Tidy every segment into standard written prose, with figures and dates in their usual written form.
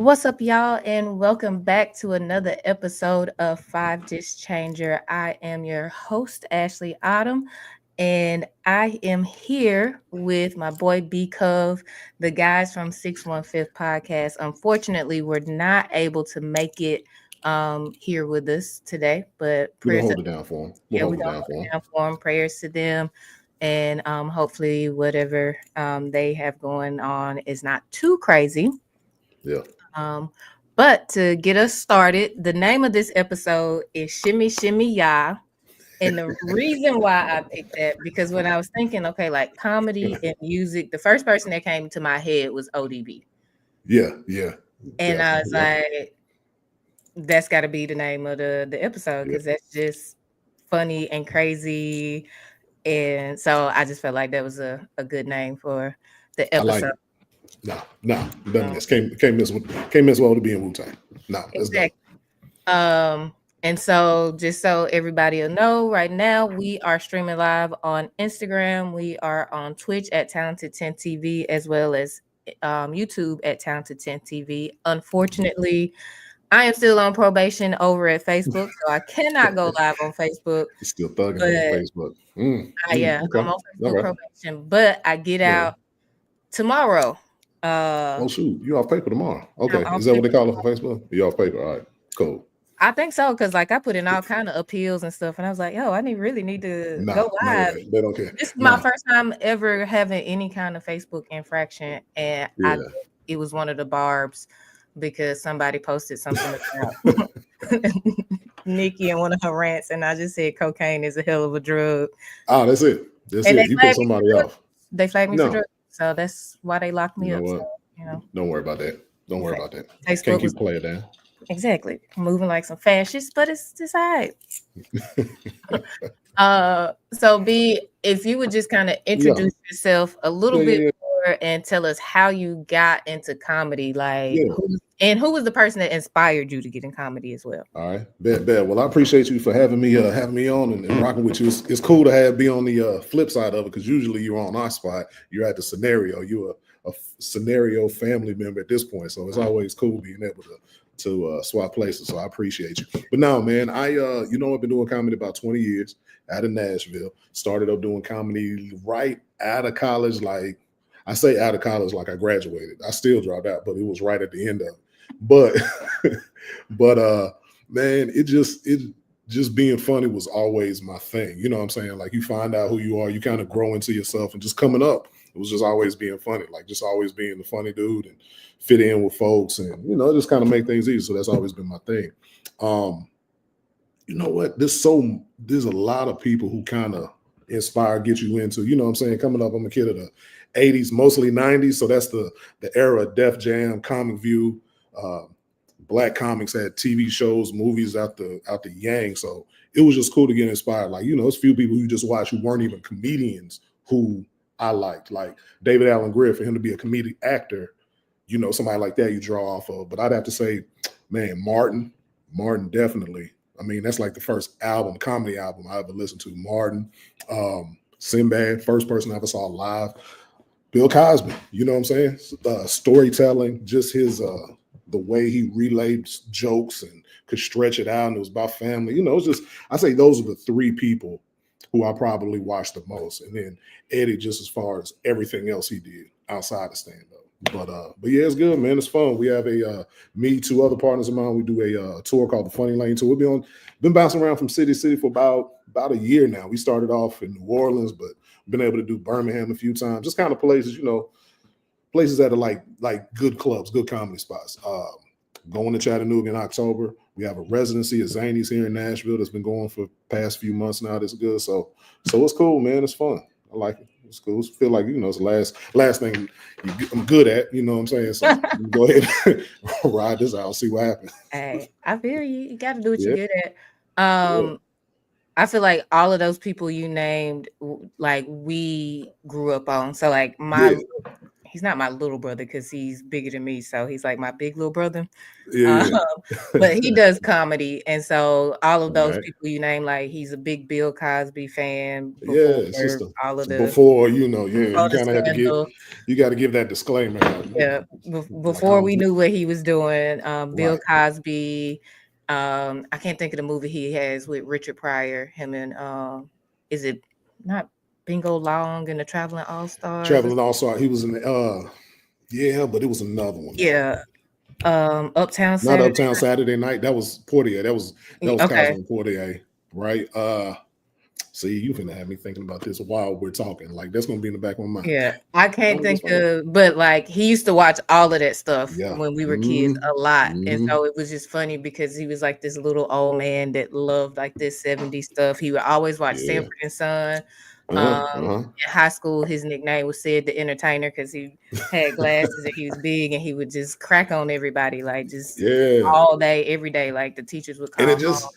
What's up, y'all, and welcome back to another episode of Five Dish Changer. I am your host, Ashley Autumn, and I am here with my boy B.Cov, the guys from SixOneFiF Podcast. Unfortunately, we're not able to make it here with us today, but We're gonna prayers to hold it down for him. We'll yeah, hold we're it gonna down hold for it him. down for them, prayers to them, and hopefully whatever they have going on is not too crazy. Yeah, Um, but to get us started, the name of this episode is Shimmy Shimmy Ya. And the reason why I picked that, because when I was thinking, okay, like comedy and music, the first person that came to my head was ODB. yeah. And I was Definitely. like, that's got to be the name of the episode Yeah. because that's just funny and crazy. And so I just felt like that was a good name for the I like episode. it. Nah. Done Um, this. Can't miss well to be in Wu Tang. No, let's go. exactly. And so just so everybody will know, right now we are streaming live on Instagram. We are on Twitch at Talented 10 TV as well as YouTube at Talented 10 TV. Unfortunately, I am still on probation over at Facebook, so I cannot go live on Facebook. He's still thugging on But Facebook. I'm Okay. on All Facebook right. probation, but I get Yeah. out tomorrow. Uh, Oh shoot, you off paper tomorrow? I'm Okay. off Is that what they paper. call it for Facebook? You off paper? All right. Cool. I think so, because like I put in all kind of appeals and stuff, and I was like, "Yo, I really need to Nah, go no, live." they don't care. This is my Nah. first time ever having any kind of Facebook infraction, and I Yeah. think it was one of the barbs because somebody posted something about Nikki and one of her rants, and I just said cocaine is a hell of a drug, Oh, that's it. That's and it. You put somebody off. they flagged me for No. drugs, so that's why they locked You me know up. So what? you know, Don't worry about that. Don't worry about that. Can't Facebook was keep playing down. exactly moving like some fascists, but it's just all right. So B, if you would just kind of Yeah. introduce yourself a little Yeah. bit Yeah. more and tell us how you got into comedy, like Yeah. who was the person that inspired you to get in comedy as well? All right, bet. Well, I appreciate you for having me on and rocking with you. It's cool to be on the flip side of it because usually you're on our spot. You're at the scenario. You're a scenario family member at this point, so it's always cool being able to swap places. So I appreciate you. But now, man, I've been doing comedy about 20 years out of Nashville. Started up doing comedy right out of college. Like I say, out of college, like I graduated. I still dropped out, but it was right at the end of it. But but man, it just being funny was always my thing. You know what I'm saying? Like you find out who you are, you kind of grow into yourself, and just coming up, it was just always being funny, like just always being the funny dude and fit in with folks, and just kind of make things easy. So that's always been my thing. Um, you know what? There's a lot of people who kind of inspire, get you into, you know what I'm saying? Coming up, I'm a kid of the 80s, mostly 90s. So that's the era of Def Jam, Comic View. Uh, Black comics had TV shows, movies out the yang. So it was just cool to get inspired. Like, it's few people you just watch who weren't even comedians who I liked. Like David Allen Greer, for him to be a comedic actor, somebody like that you draw off of. But I'd have to say, man, Martin definitely. I mean, that's like the first comedy album I ever listened to. Martin, Sinbad, first person I ever saw live. Bill Cosby, you know what I'm saying? Storytelling, just his the way he relayed jokes and could stretch it out, and it was about family. It's just, I say those are the three people who I probably watched the most, and then Eddie, just as far as everything else he did outside of stand up. But yeah, it's good, man. It's fun. We have two other partners of mine. We do a tour called the Funny Lane Tour. We've been bouncing around from city to city for about a year now. We started off in New Orleans, but been able to do Birmingham a few times. Just kind of places, places that are like good clubs, good comedy spots. Going to Chattanooga in October. We have a residency at Zany's here in Nashville that's been going for the past few months now. That's good. So it's cool, man. It's fun. I like it. It's cool. I feel like, it's the last thing I'm good at, you know what I'm saying? So go ahead and ride this out, see what happens. Hey, I feel you. You got to do what Yeah. you're good at. I feel like all of those people you named, like we grew up on. So like he's not my little brother because he's bigger than me, so he's like my big little brother. Um, Yeah. but he does comedy, and so all of those Right. people you name, like he's a big Bill Cosby fan Yeah, before it's just all of the before, you know, yeah, all you the kind of have to get, scandal. you got to give that disclaimer out, you Yeah, know, like I before was, we knew what he was doing, Bill right. Cosby. I can't think of the movie he has with Richard Pryor. Him and is it not Bingo Long and the Traveling All Stars? Traveling also, he was in the, yeah, but it was another one though. Yeah, Uptown Not Saturday. Uptown Saturday Night. That was Portier. That was Okay, Cosmo and Portier, right? See, you finna have me thinking about this while we're talking. Like that's gonna be in the back of my mind. yeah, I That can't was just think funny. of, but like he used to watch all of that stuff Yeah. when we were kids Mm-hmm. a lot, and Mm-hmm. so it was just funny because he was like this little old man that loved like this '70s stuff. He would always watch Yeah. Sanford and Son. Uh-huh. Uh-huh. In high school, his nickname was Sid the Entertainer because he had glasses and he was big and he would just crack on everybody like just Yeah. all day, every day. Like the teachers would And call home.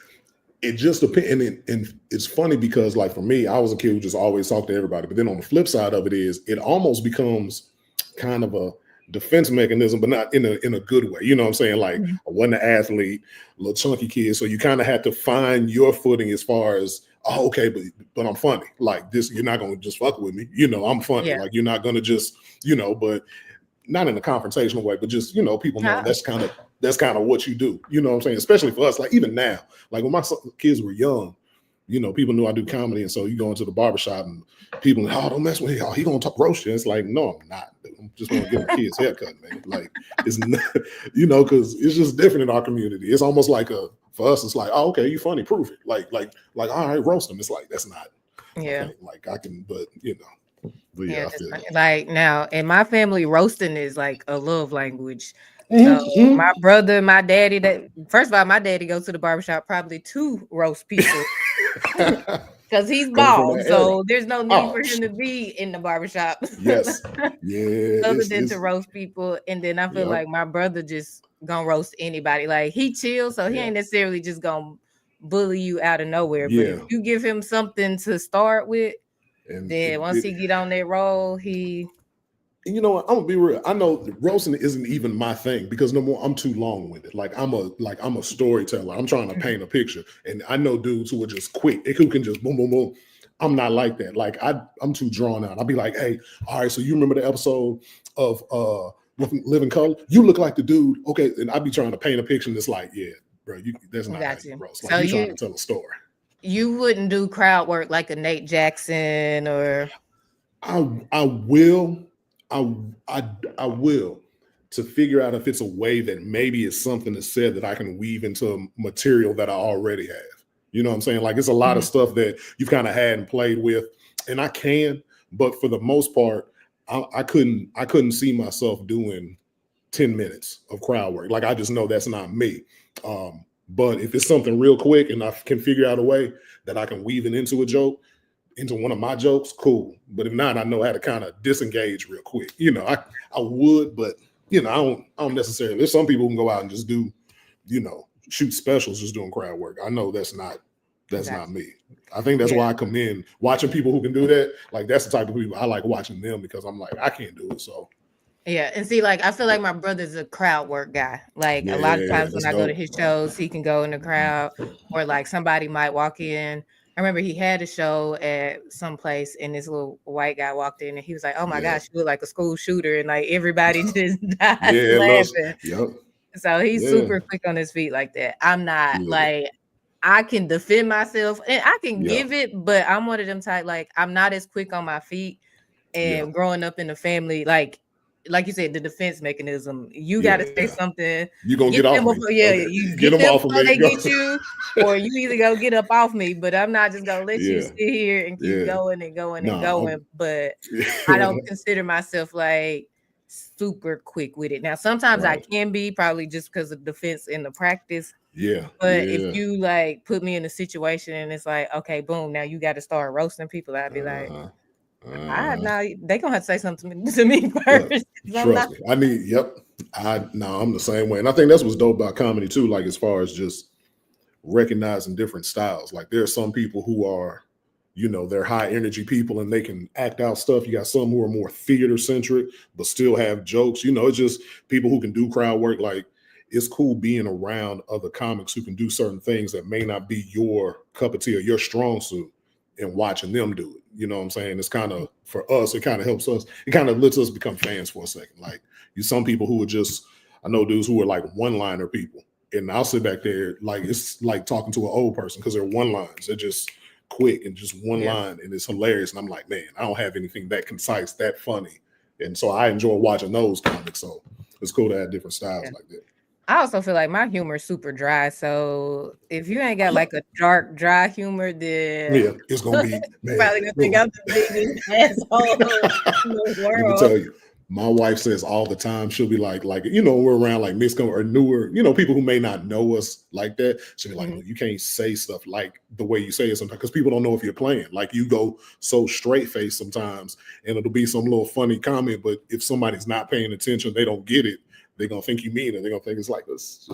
it just depends. And it's funny because like for me, I was a kid who just always talked to everybody. But then on the flip side of it is it almost becomes kind of a defense mechanism, but not in a good way. You know what I'm saying? Like Mhm. I wasn't an athlete, little chunky kid. So you kind of had to find your footing as far as, oh, okay, but I'm funny. Like this, you're not gonna just fuck with me. You know, I'm funny. Yeah. Like you're not gonna just, you know, but not in a confrontational way, but just, you know, people know Huh. that's kind of what you do. You know what I'm saying? Especially for us, like even now, like when my kids were young, you know, people knew I do comedy. And so you go into the barbershop and people, oh, don't mess with him. Oh, he gonna talk roast you. It's like, no, I'm not. I'm just gonna get my kids haircut, man. Like it's not, you know, because it's just different in our community. It's almost like for us, it's like, oh, okay, you funny, prove it. Like, all right, roast them. It's like that's not my Yeah. thing. Like I can, but you know, but Yeah, yeah, I just feel funny. you. Like now in my family, roasting is like a love language. So Mhm. my brother, my daddy, that first of all, my daddy goes to the barbershop probably to roast people because he's Coming from bald. that era. So there's no need Oh, for him to be in the barbershop yes. Yeah, other than to it's roast people. And then I feel yep, like my brother just gonna roast anybody. Like he chills, so he yeah. ain't necessarily just gonna bully you out of nowhere. But if Yeah. you give him something to start with, And then once he get on that roll, you know what? I'm gonna be real. I know roasting isn't even my thing because no more I'm too long-winded. I'm a storyteller. I'm trying to paint a picture. And I know dudes who are just quick, who can just boom, boom, boom. I'm not like that. Like I'm too drawn out. I'll be like, hey, all right, so you remember the episode of Living Color? You look like the dude. Okay, and I'd be trying to paint a picture and it's like, yeah, bro, that's not how got you you. roast. Like So you trying to tell a story. you wouldn't do crowd work like a Nate Jackson or I will, I I will to figure out if it's a way that maybe it's something that's said that I can weave into material that I already have. You know what I'm saying? Like it's a lot of Mhm. stuff that you've kind of had and played with, and I can, but for the most part, I couldn't see myself doing 10 minutes of crowd work. Like I just know that's not me. But if it's something real quick and I can figure out a way that I can weave it into a joke, into one of my jokes, cool. But if not, I know how to kind of disengage real quick. You know, I would, but you know, I don't necessarily. There's some people who can go out and just do, you know, shoot specials just doing crowd work. I know that's Got not me. I think that's you. why I commend watching people who can do that. Like that's the type of people I like watching them because I'm like, I can't do it. So Yeah, and see, like I feel like my brother's a crowd work guy. Like a lot of yeah, times when that's I go to dope. his shows, he can go in the crowd, or like somebody might walk in. I remember he had a show at some place, and this little white guy walked in, and he was like, "Oh my Yeah. gosh, you look like a school shooter," and like everybody just dies Yeah, laughing. yep. So he's Yeah. super quick on his feet like that. I'm not Good. like I can defend myself and I can Yeah. give it, but I'm one of them type like I'm not as quick on my feet. Yeah. And growing up in the family, like you said, the defense mechanism, you got to Yeah. say something, You gonna get get off them me. before, yeah, Okay. you Get get them them off of before me. they Go. get you, or you either go get up off me. But I'm not just gonna let you Yeah. sit here and keep Yeah. going and going and Nah. going. But I don't consider myself like super quick with it. Now, sometimes I Right. can be probably just because of defense in the practice. Yeah. But if Yeah. you like put me in a situation and it's like, okay, boom, now you got to start roasting people, I'd be like, Uh-huh. I Uh-huh. now they gonna have to say something to me Look, first. 'Cause I'm not. trust me. Yep. I'm the same way. And I think that's what's dope about comedy too, like as far as just recognizing different styles. Like there are some people who are they're high energy people and they can act out stuff. You got some who are more theater centric, but still have jokes. It's just people who can do crowd work. Like, it's cool being around other comics who can do certain things that may not be your cup of tea or your strong suit, and watching them do it. You know what I'm saying? It's kind of, for us, it kind of helps us. It kind of lets us become fans for a second. Like, some people who are just, I know dudes who are like one-liner people. And I'll sit back there, like, it's like talking to an old person because they're one-liners. They're just quick and just one line, and it's hilarious. And I'm like, man, I don't have anything that concise, that funny. And so I enjoy watching those comics. So it's cool to have different styles like that. I also feel like my humor is super dry. So if you ain't got like a dark, dry humor, then it's gonna be probably gonna think I'm the biggest asshole in the world. Let me tell you, my wife says all the time, she'll be like, we're around like mixed or newer, people who may not know us like that. She'll be like, you can't say stuff like the way you say it sometimes, because people don't know if you're playing. Like, you go so straight face sometimes, and it'll be some little funny comment, but if somebody's not paying attention, they don't get it. They're gonna think you mean it. They're gonna think it's like this.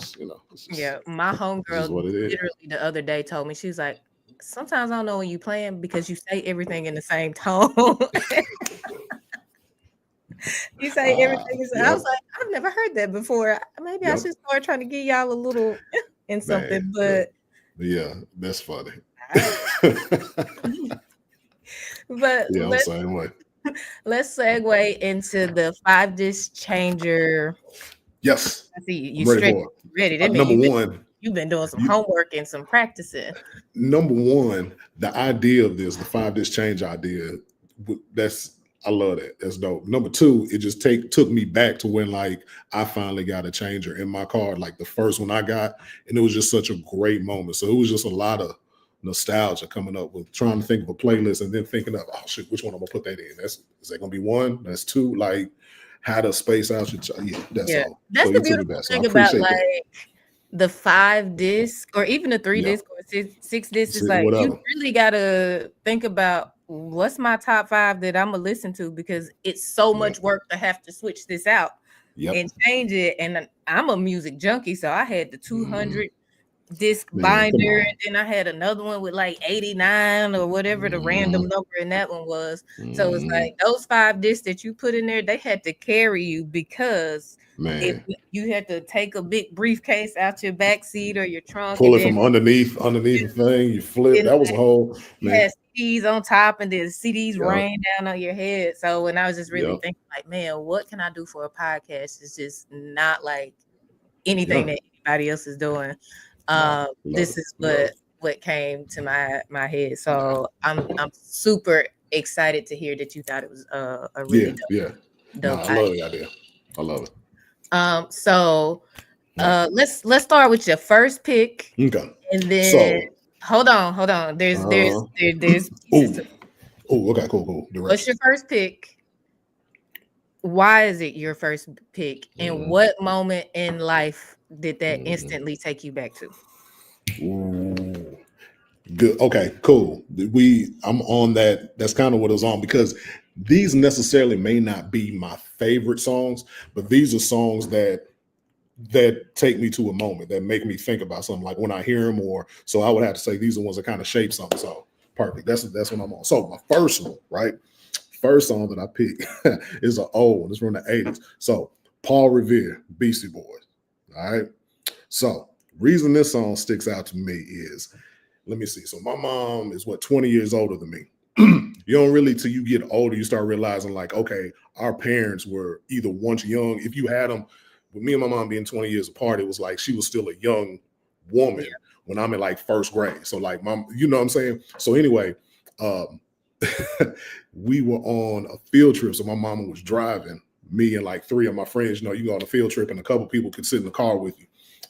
My homegirl literally the other day told me, she's like, sometimes I don't know when you playing because you say everything in the same tone. You say everything. I was like, I've never heard that before. Maybe I should start trying to give y'all a little in something. But yeah, that's funny. But I'm the same way. Let's segue into the 5-dish changer. Yes. I see you ready. That number one. You've been doing some homework and some practicing. Number one, the idea of this, the 5-dish change idea, I love that. That's dope. Number two, it just took me back to when, like, I finally got a changer in my car, like the first one I got, and it was just such a great moment. So it was just a lot of nostalgia coming up with trying to think of a playlist and then thinking of, oh shit, which one I'm gonna put that in? Is that gonna be one? That's two. Like, how to space out your that's all. That's the beautiful thing about like the 5-disc or even the 3-disc or 6-disc is like you really gotta think about what's my top 5 that I'm gonna listen to, because it's so much work to have to switch this out and change it. And I'm a music junkie, so I had the 200 disc binder, and then I had another one with like 89 or whatever the random number in that one was. So it's like those 5 discs that you put in there, they had to carry you, because if you had to take a big briefcase out your back seat or your trunk, pull it from underneath the thing, you flip. That was a whole had CDs on top, and then CDs rain down on your head. So when I was just really thinking, like, man, what can I do for a podcast? It's just not like anything that anybody else is doing. This is what came to my head. So I'm super excited to hear that you thought it was a really dope I love the idea. I love it. So let's start with your first pick. Okay. And then hold on. There's okay, cool. What's your first pick? Why is it your first pick? And what moment in life did that instantly take you back to? Good. Okay, cool. I'm on that. That's kind of what it was on, because these necessarily may not be my favorite songs, but these are songs that take me to a moment, that make me think about something, like when I hear them. Or so I would have to say these are ones that kind of shape something. So perfect. That's what I'm on. So my first one, right? First song that I picked is an old one. It's from the 80s. So Paul Revere, Beastie Boys. All right. So reason this song sticks out to me is, let me see. So my mom is 20 years older than me. You don't really, till you get older, you start realizing, like, okay, our parents were either once young. If you had them, with me and my mom being 20 years apart, it was like she was still a young woman when I'm in like first grade. So like, mom, you know what I'm saying? So anyway, we were on a field trip. So my mama was driving, me and like 3 of my friends. You go on a field trip and a couple people could sit in the car with you.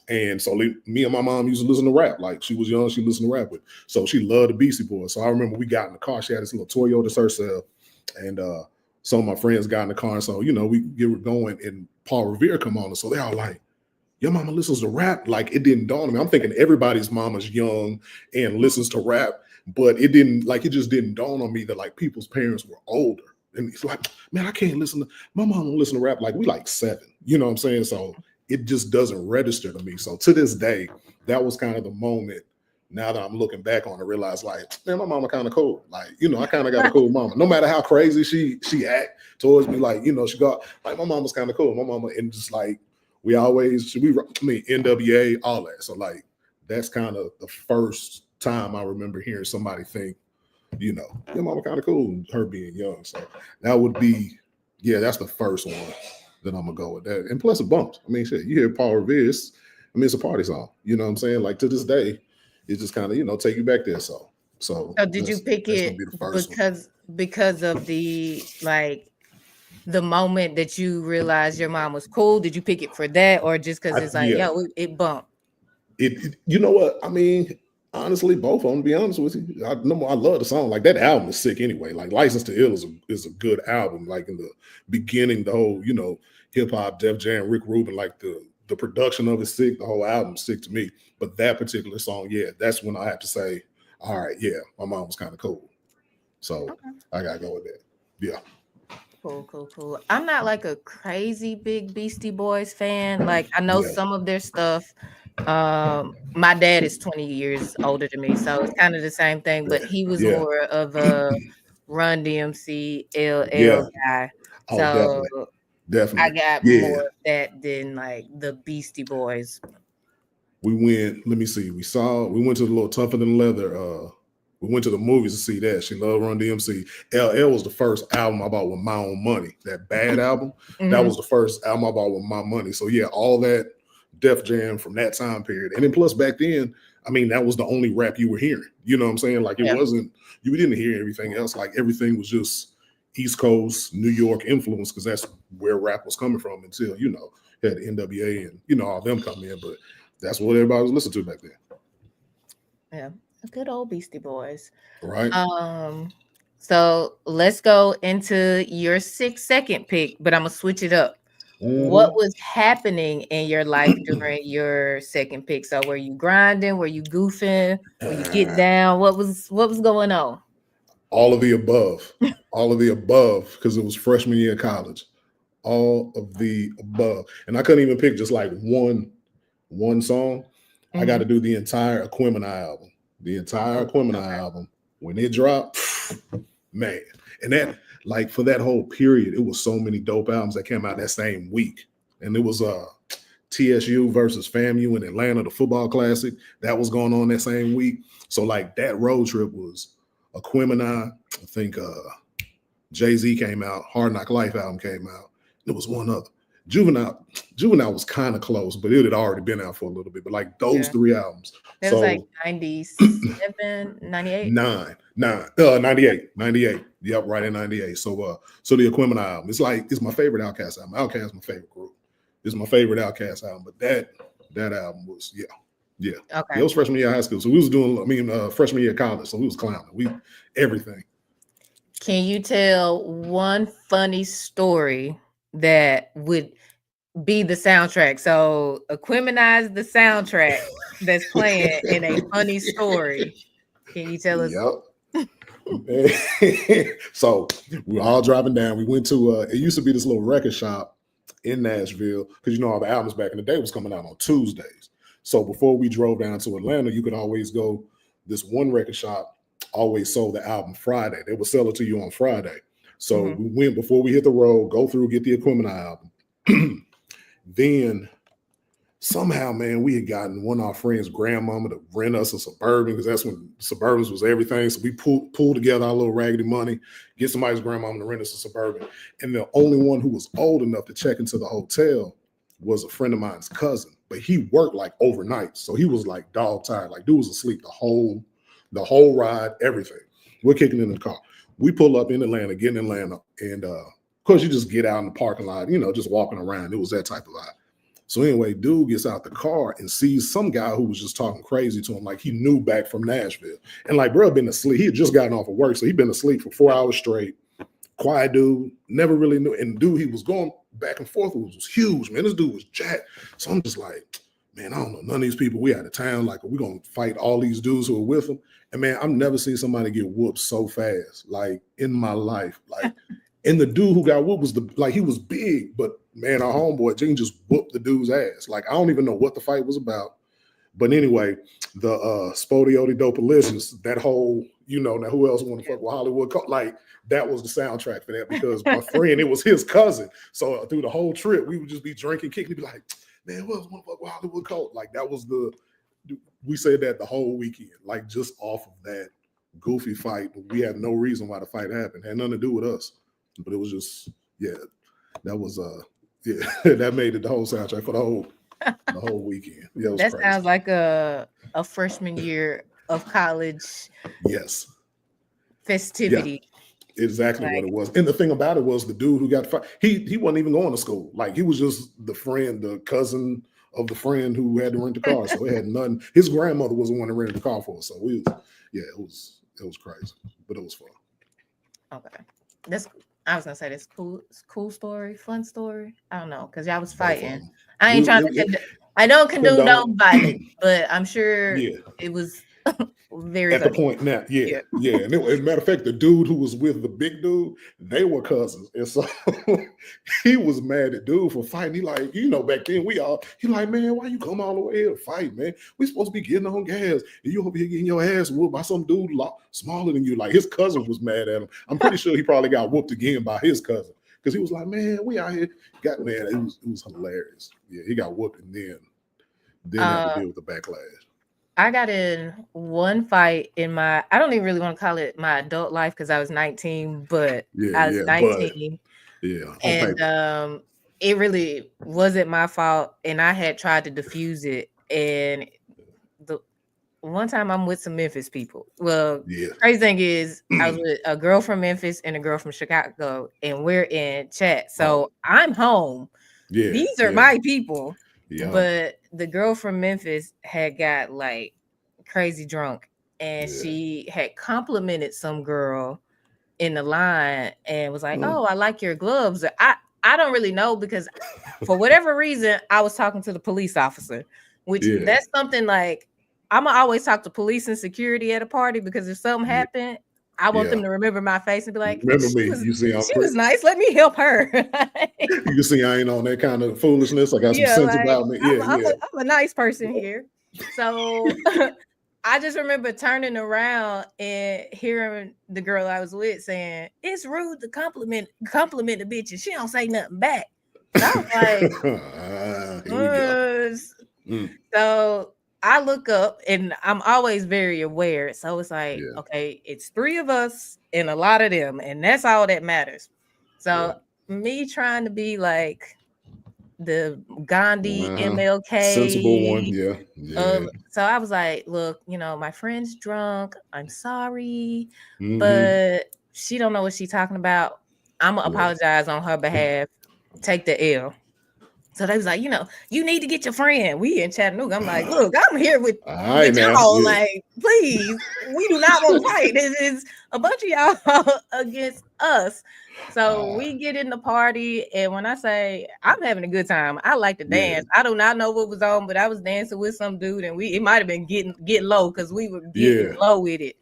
And so me and my mom used to listen to rap. Like, she was young, she listened to rap with. So she loved the Beastie Boys. So I remember we got in the car. She had this little Toyota Tercel, and some of my friends got in the car. And so, we get going, and Paul Revere come on. And so they all like, your mama listens to rap? Like, it didn't dawn on me. I'm thinking everybody's mama's young and listens to rap, but it just didn't dawn on me that like people's parents were older. And it's like, man, I can't listen to, my mom don't listen to rap. Like, we like 7, you know what I'm saying? So it just doesn't register to me. So to this day, that was kind of the moment now that I'm looking back on it, realize like, man, my mama kind of cool. Like, I kind of got a cool mama. No matter how crazy she act towards me, like, she got like my mama's kind of cool. My mama, and just like NWA, all that. So like that's kind of the first time I remember hearing somebody think, your mama kind of cool, her being young. So that would be, that's the first one that I'm gonna go with that. And plus it bumps. I mean, shit, you hear Paul Revere, it's a party song. You know what I'm saying? Like to this day, it just kind of, take you back there. So did you pick it because of the the moment that you realized your mom was cool? Did you pick it for that, or just because it's like, yo, it bumped? You know what? I mean, honestly, both of them, to be honest with you. I love the song. Like that album is sick anyway. Like License to Ill is a good album. Like in the beginning, the whole, hip hop, Def Jam, Rick Rubin, like the production of it sick. The whole album sick to me. But that particular song, that's when I have to say, all right, my mom was kind of cool. So I gotta go with that. Yeah. Cool. I'm not like a crazy big Beastie Boys fan. Like I know some of their stuff. My dad is 20 years older than me, so it's kind of the same thing, but he was more of a Run DMC LL guy. So definitely. I got more of that than like the Beastie Boys. We went, let me see, we went to the little Tougher Than Leather. We went to the movies to see that. She loved Run DMC. LL was the first album I bought with my own money. That Bad album, that was the first album I bought with my money. So all that Def Jam from that time period. And then plus back then, I mean, that was the only rap you were hearing. You know what I'm saying? Like it wasn't, you didn't hear everything else. Like everything was just East Coast, New York influence, because that's where rap was coming from until, had NWA and, all them come in. But that's what everybody was listening to back then. Yeah. Good old Beastie Boys. Right. So let's go into your 6-second pick, but I'm gonna switch it up. What was happening in your life during your second pick? So were you grinding? Were you goofing? Were you getting down? What was going on? All of the above. All of the above, because it was freshman year of college. All of the above. And I couldn't even pick just like one song. I got to do the entire Aquemini album. The entire Aquemini album. When it dropped, man. And that, like for that whole period, it was so many dope albums that came out that same week. And it was TSU versus FAMU in Atlanta, the football classic. That was going on that same week. So like that road trip was Aquemini. I think Jay-Z came out. Hard Knock Life album came out. There was one other. Juvenile was kind of close, but it had already been out for a little bit. But like those three albums. That was like 97, 98? 98. Yep, right in 98. So the Aquemini album, it's my favorite Outkast album. Outkast is my favorite group. It's my favorite Outkast album. But that album was, Okay. It was freshman year of high school. So we was doing, freshman year of college. So we was clowning. Everything. Can you tell one funny story that would be the soundtrack? So Aqueminize the soundtrack that's playing in a funny story. Can you tell us? Yep. So we were all driving down. We went to it used to be this little record shop in Nashville, because all the albums back in the day was coming out on Tuesdays. So before we drove down to Atlanta, you could always go, this one record shop always sold the album Friday. They would sell it to you on Friday. So we went before we hit the road, go through, get the Aquemini album. Then somehow, man, we had gotten one of our friends' grandmama to rent us a Suburban, because that's when Suburbans was everything. So we pulled together our little raggedy money, get somebody's grandmama to rent us a Suburban. And the only one who was old enough to check into the hotel was a friend of mine's cousin. But he worked like overnight. So he was like dog tired. Like dude was asleep the whole ride, everything. We're kicking in the car. We pull up in Atlanta, get in Atlanta, and of course you just get out in the parking lot, just walking around. It was that type of vibe. So anyway, dude gets out the car and sees some guy who was just talking crazy to him, like he knew back from Nashville. And like bro had been asleep. He had just gotten off of work, so he'd been asleep for 4 hours straight. Quiet dude, never really knew. And dude, he was going back and forth. It was huge, man. This dude was jacked. So I'm just like, man, I don't know none of these people. We out of town. Like, we're going to fight all these dudes who are with him. And man, I've never seen somebody get whooped so fast, like in my life. Like, and the dude who got whooped was he was big, but man, our homeboy Gene just whooped the dude's ass. Like, I don't even know what the fight was about, But anyway, the Spodiote Dopalicious, that whole, now who else want to fuck with Hollywood? Like, that was the soundtrack for that, because my friend, it was his cousin. So through the whole trip, we would just be drinking, kicking, be like, man, who else want to fuck with Hollywood Colt? Like, that was we said that the whole weekend, like, just off of that goofy fight. We had no reason why the fight happened. It had nothing to do with us. But it was just, that was that made it the whole soundtrack for the whole weekend. Yeah, it was That crazy. sounds like a freshman year of college Yes. festivity. Yeah, exactly what it was. And the thing about it was, the dude who got fired, he wasn't even going to school. Like, he was just the cousin of the friend who had to rent the car. So it had nothing. His grandmother was the one that rented the car for us. So it was crazy, but it was fun. Okay, I was gonna say this cool story, fun story. I don't know, because y'all was Both of fighting. them. I ain't trying to. I don't condone violence, but I'm sure it was very at funny. the point now. Yeah. And as a matter of fact, the dude who was with the big dude, they were cousins, and so he was mad at dude for fighting. He like, back then he like, man, why you come all the way here to fight, man? We supposed to be getting on gas, and you over here getting your ass whooped by some dude smaller than you. Like, his cousin was mad at him. I'm pretty sure he probably got whooped again by his cousin, because he was like, man, we out here got, man. It was hilarious. Yeah, he got whooped, and then had to deal with the backlash. I got in one fight in I don't even really want to call it my adult life, because I was 19, but I was 19. And it really wasn't my fault, and I had tried to defuse it. And the one time I'm with some Memphis people. Well, crazy thing is, I was with a girl from Memphis and a girl from Chicago, and we're in chat. So I'm home. These are my people. But the girl from Memphis had got like crazy drunk, and she had complimented some girl in the line and was like, "Oh, I like your gloves." I don't really know, because for whatever reason I was talking to the police officer, which that's something like, I'm gonna always talk to police and security at a party, because if something happened, I want them to remember my face and be like, remember me. She was nice. Let me help her. You see, I ain't on that kind of foolishness. I got some sense about me. I'm a nice person here. So I just remember turning around and hearing the girl I was with saying, "It's rude to compliment the bitch, and she don't say nothing back." So I was like, So I look up, and I'm always very aware. So it's like, okay, it's 3 of us and a lot of them, and that's all that matters. So me trying to be like the Gandhi, MLK, sensible one, so I was like, look, my friend's drunk. I'm sorry, but she don't know what she's talking about. I'm gonna apologize on her behalf. Take the L. So they was like, you need to get your friend. We in Chattanooga. I'm like, look, I'm here with y'all. Like, please, we do not want to fight. This is a bunch of y'all against us. So we get in the party, and when I say I'm having a good time, I like to dance. I do not know what was on, but I was dancing with some dude, and it might have been getting low, because we were getting low with it.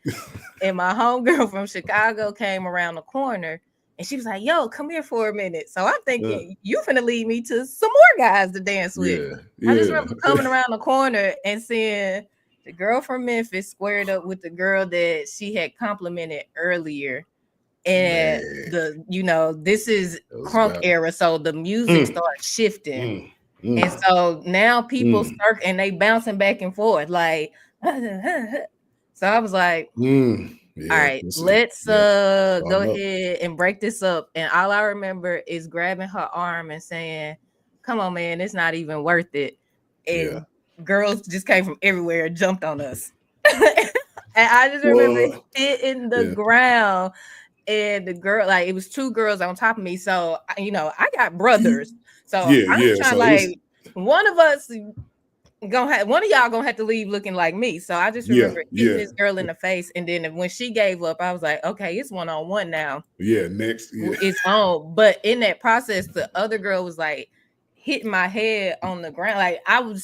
And my homegirl from Chicago came around the corner, and she was like, "Yo, come here for a minute." So I'm thinking, you finna lead me to some more guys to dance with. I just remember coming around the corner and seeing the girl from Memphis squared up with the girl that she had complimented earlier. And this is crunk era, so the music starts shifting. And so now people start, and they bouncing back and forth like, so I was like, all right, let's go ahead and break this up. And all I remember is grabbing her arm and saying, "Come on, man, it's not even worth it." And girls just came from everywhere and jumped on us. And I just remember hitting the ground. And the girl, like, it was 2 girls on top of me. So, I got brothers. So I'm trying, one of us one of y'all gonna have to leave looking like me. So I just remember hitting this girl in the face, and then when she gave up, I was like, okay, it's 1-on-1 now. Next, it's on. But in that process, the other girl was like hitting my head on the ground. Like,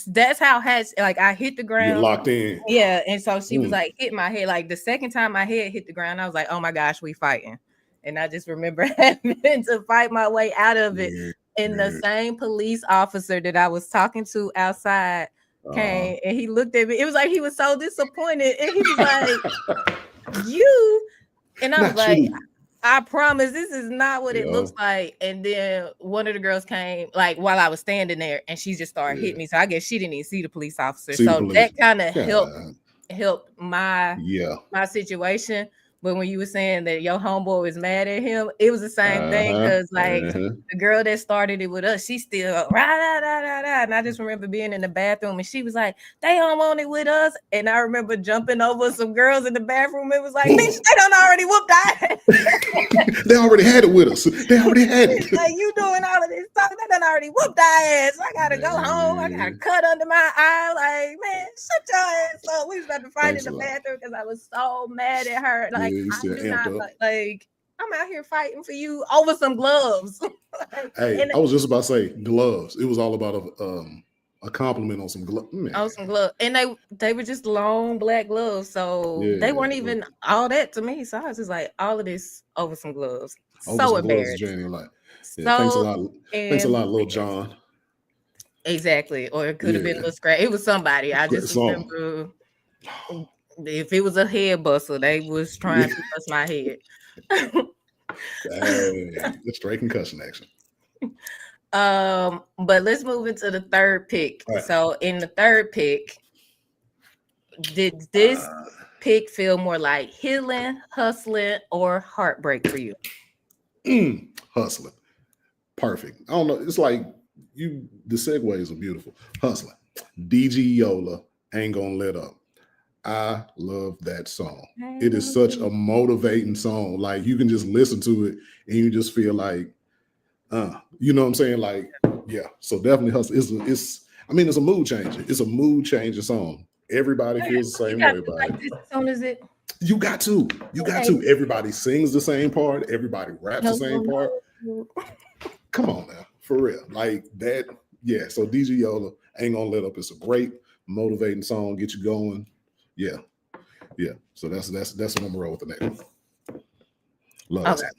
that's how I hit the ground. You're locked in. Yeah. And so she was like hitting my head. Like, the second time my head hit the ground, I was like, oh my gosh, we fighting. And I just remember having to fight my way out of it. And the same police officer that I was talking to outside came and he looked at me. It was like he was so disappointed, and he was like, "You," and I was Not like, you. "I promise, this is not what it Yeah. looks like." And then one of the girls came, like while I was standing there, and she just started hitting me. So I guess she didn't even see the police officer. See the So police. that kind of God. helped my situation. But when you were saying that your homeboy was mad at him, it was the same thing, because like the girl that started it with us, she still and I just remember being in the bathroom and she was like, "They don't want it with us." And I remember jumping over some girls in the bathroom. It was like, "Bitch, they done already whooped that." They already had it with us. They already had it. Like, you doing all of this stuff, they done already whooped our ass. I gotta go home. I got a cut under my eye. Like, man, shut your ass up. We was about to fight in the bathroom because I was so mad at her. Like, I do not like. I'm out here fighting for you over some gloves. Hey, I was just about to say gloves. It was all about a compliment on some gloves. On some gloves, and they were just long black gloves, so they weren't even all that to me. So I was just like, all of this over some gloves. So embarrassed. Like, thanks a lot. Thanks a lot, Lil John. Exactly, or it could have been a little scratch. It was somebody. I just remember if it was a head buster, they was trying to bust my head. The straight concussion action. But let's move into the third pick. Right. So in the third pick, did this pick feel more like healing, hustling, or heartbreak for you? Hustling. Perfect. I don't know. It's like the segues are beautiful. Hustling. DG Yola, Ain't Gonna Let Up. I love that song. It is such a motivating song. Like, you can just listen to it and you just feel like, you know what I'm saying? Like, yeah. So definitely hustle. It's a mood changer. It's a mood changer song. Everybody feels the same way about it. As soon as it. You got to. Everybody sings the same part. Everybody raps the same part. Come on now, for real. Like that. Yeah. So DJ Yola, Ain't Gonna Let Up. It's a great motivating song. Get you going. Yeah. So that's what I'm gonna roll with the name. Love that.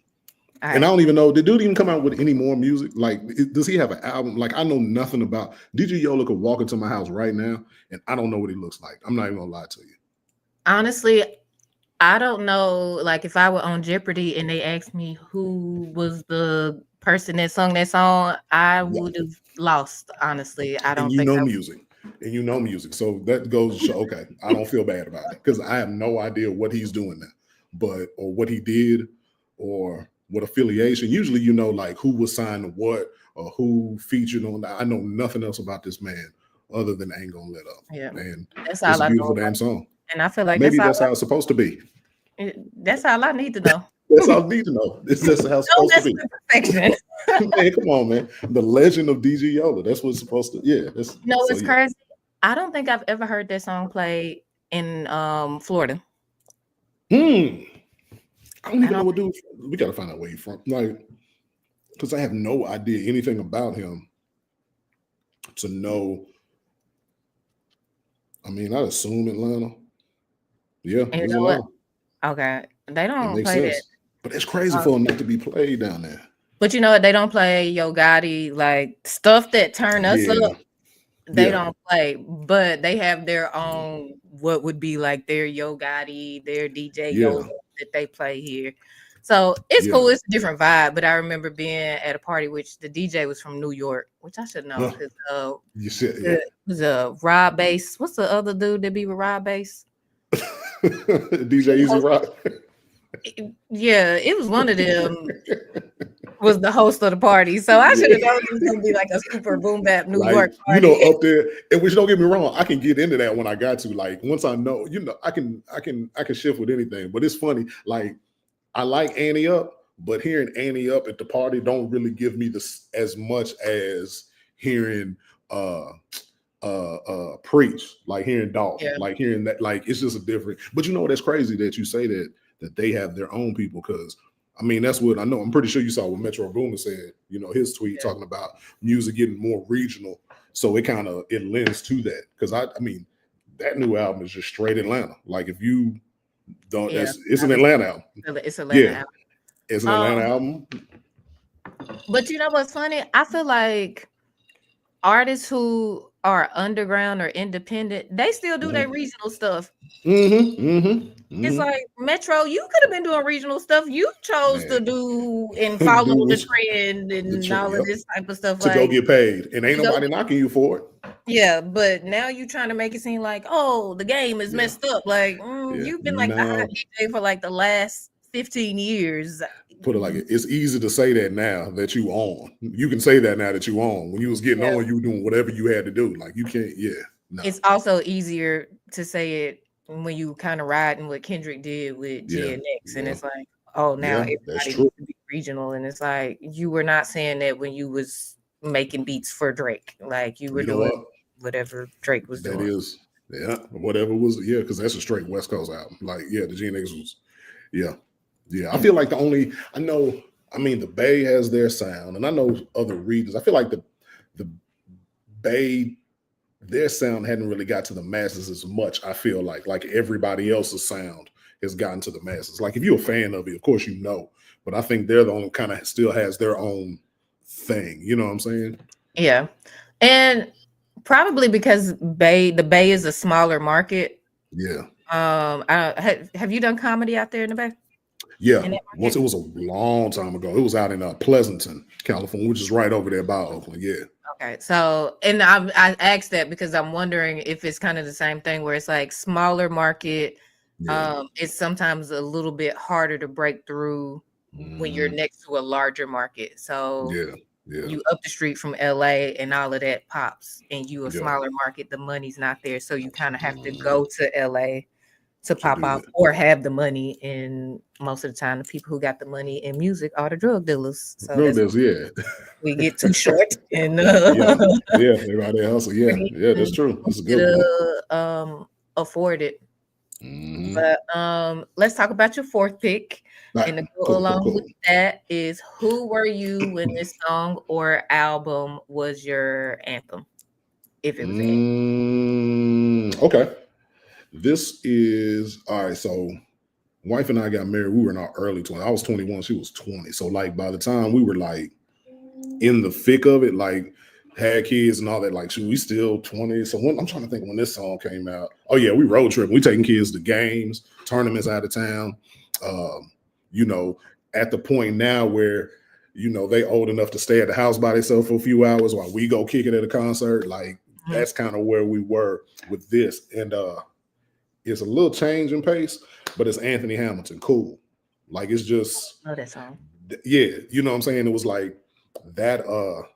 Right. And I don't even know, did dude even come out with any more music? Like, does he have an album? Like, I know nothing about DJ Yola. Could walk into my house right now and I don't know what he looks like. I'm not even gonna lie to you. Honestly, I don't know. Like, if I were on Jeopardy and they asked me who was the person that sung that song, I would have lost. Honestly, I don't think. Music. And you know music. So that goes to show, okay, I don't feel bad about it because I have no idea what he's doing now, or what he did, or what affiliation. Usually, you know, like who was signed to what or who featured on that. I know nothing else about this man other than Ain't Gonna Let Up. Yeah, and that's it's a beautiful damn song. And I feel like maybe that's how it's supposed to be. That's all I need to know. That's all I need to know. This is how it's supposed to be. Perfection. Man, come on, man. The legend of DJ Yola. That's what's supposed to. Yeah. It's crazy. I don't think I've ever heard that song played in Florida. I don't even know what dude. We gotta find out where he's from. Like, because I have no idea anything about him to know. I mean, I assume Atlanta. Yeah, it's Atlanta. Okay. They don't play that. But it's crazy for him not to be played down there. But you know what? They don't play Yo Gotti, like stuff that turn us up. They don't play, but they have their own, what would be like their Yo Gotti, their DJ Yo that they play here. So it's cool. It's a different vibe. But I remember being at a party, which the DJ was from New York, which I should know because it was Rob Bass. What's the other dude that be with Rob Bass? DJ Easy Rock. Yeah, it was one of them. Was the host of the party, so I should have known it was gonna be like a super boom bap New York party. You know, up there. And which, don't get me wrong, I can get into that when I got to. Like, once I know, you know, I can shift with anything. But it's funny. Like, I like Annie Up, but hearing Annie Up at the party don't really give me this as much as hearing Preach, like hearing Dog, like hearing that. Like, it's just a different. But you know, that's crazy that you say that they have their own people, because I mean, that's what I know. I'm pretty sure you saw what Metro Boomin said, you know, his tweet talking about music getting more regional. So it lends to that. Because I mean, that new album is just straight Atlanta. Like, if you don't, it's an Atlanta album. It's an Atlanta album. It's an Atlanta album. But you know what's funny? I feel like artists who are underground or independent, they still do their regional stuff. It's like Metro, you could have been doing regional stuff. You chose to Man, do and follow do the this trend and all of yep, this type of stuff. to go Like, get paid, and ain't to go, nobody knocking you for it. yeah, but now you trying to make it seem like, oh, the game is Yeah, messed up. Like, yeah. you've been like the hot Now, DJ for like the last 15 years. put it like it's easy to say that now that you on. You can say that now that you on. When you was getting Yeah. on, you were doing whatever you had to do. Like you can't. Yeah, no. It's also easier to say it when you kind of riding what Kendrick did with Yeah, GNX, and yeah, it's like, oh, now yeah. That's everybody true. needs to be regional, and it's like you were not saying that when you was making beats for Drake, like you were You know doing what? whatever Drake was That doing. is, yeah, whatever was, yeah, because that's a straight West Coast album. Like, yeah, the GNX was, yeah, yeah. I feel like I know, I mean, the Bay has their sound, and I know other regions. I feel like the Bay, their sound hadn't really got to the masses as much. I feel like everybody else's sound has gotten to the masses. Like, if you're a fan of it, of course you know, but I think they're the only kind of still has their own thing. You know what I'm saying? Yeah, and probably because the Bay is a smaller market. Yeah. Have you done comedy out there in the Bay? Yeah, In that once it market? was a long time ago. It was out in Pleasanton, California, which is right over there by Oakland. Yeah, Okay, so and I asked that because I'm wondering if it's kind of the same thing where it's like smaller market. yeah, It's sometimes a little bit harder to break through when you're next to a larger market. So yeah, yeah, you up the street from LA and all of that pops, and you a yeah. smaller market, the money's not there, so you kind of have to go to LA to To pop do off that. or have the money. And most of the time, the people who got the money in music are the drug dealers. So Drug that's deals, yeah, we get too short and yeah, yeah. Everybody else, yeah, yeah. That's true. That's a good one. to afford it. Mm-hmm. But let's talk about your fourth pick. All right, And to go cool, cool, along with cool. that is, who were you when this song or album was your anthem? If it was an Okay, this is all right. So, wife and I got married. We were in our early 20s. I was 21. She was 20. So, like, by the time we were like in the thick of it, like had kids and all that, like shoot, we still 20. So when I'm trying to think when this song came out. Oh yeah, we road tripping. We taking kids to games, tournaments out of town. You know, at the point now where they old enough to stay at the house by themselves for a few hours while we go kick it at a concert. Like that's kind of where we were with this. And it's a little change in pace, but it's Anthony Hamilton. Cool. Like it's just know that song. yeah, you know what I'm saying? It was like that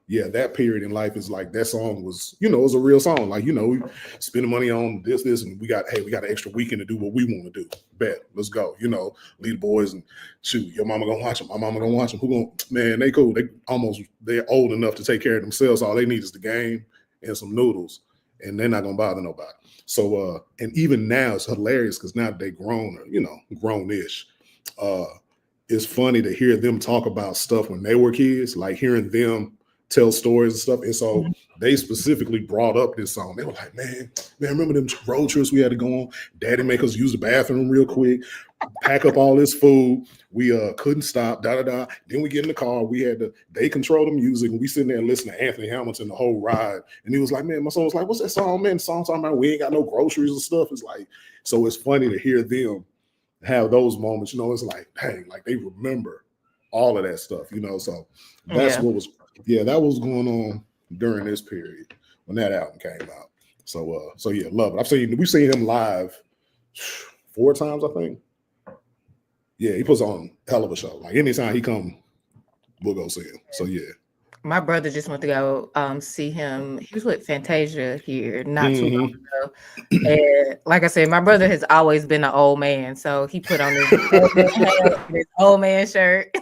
that period in life is like that song was, it was a real song. Like, we spending money on this, and we got an extra weekend to do what we want to do. Bet, let's go. Lead the boys and shoot, your mama gonna watch them. My mama gonna watch them. Who gonna, man, they cool. They're old enough to take care of themselves. All they need is the game and some noodles, and they're not gonna bother nobody. So and even now it's hilarious because now they grown, or grown-ish. It's funny to hear them talk about stuff when they were kids, like hearing them tell stories and stuff. And so they specifically brought up this song. They were like, man, remember them road trips we had to go on? Daddy make us use the bathroom real quick, pack up all this food. We couldn't stop, da-da-da. Then we get in the car. They control the music, and we sitting there and listen to Anthony Hamilton the whole ride. And he was like, man, my son was like, what's that song, man? The song talking about we ain't got no groceries and stuff. It's like, so it's funny to hear them have those moments, it's like, dang, like they remember all of that stuff, so that's what was, that was going on during this period when that album came out. So yeah, love it. We've seen him live 4 times, I think. Yeah, he puts on a hell of a show. Like anytime he come, we'll go see him. So yeah. My brother just went to go see him. He was with Fantasia here not too long ago. And like I said, my brother has always been an old man. So he put on his old man shirt.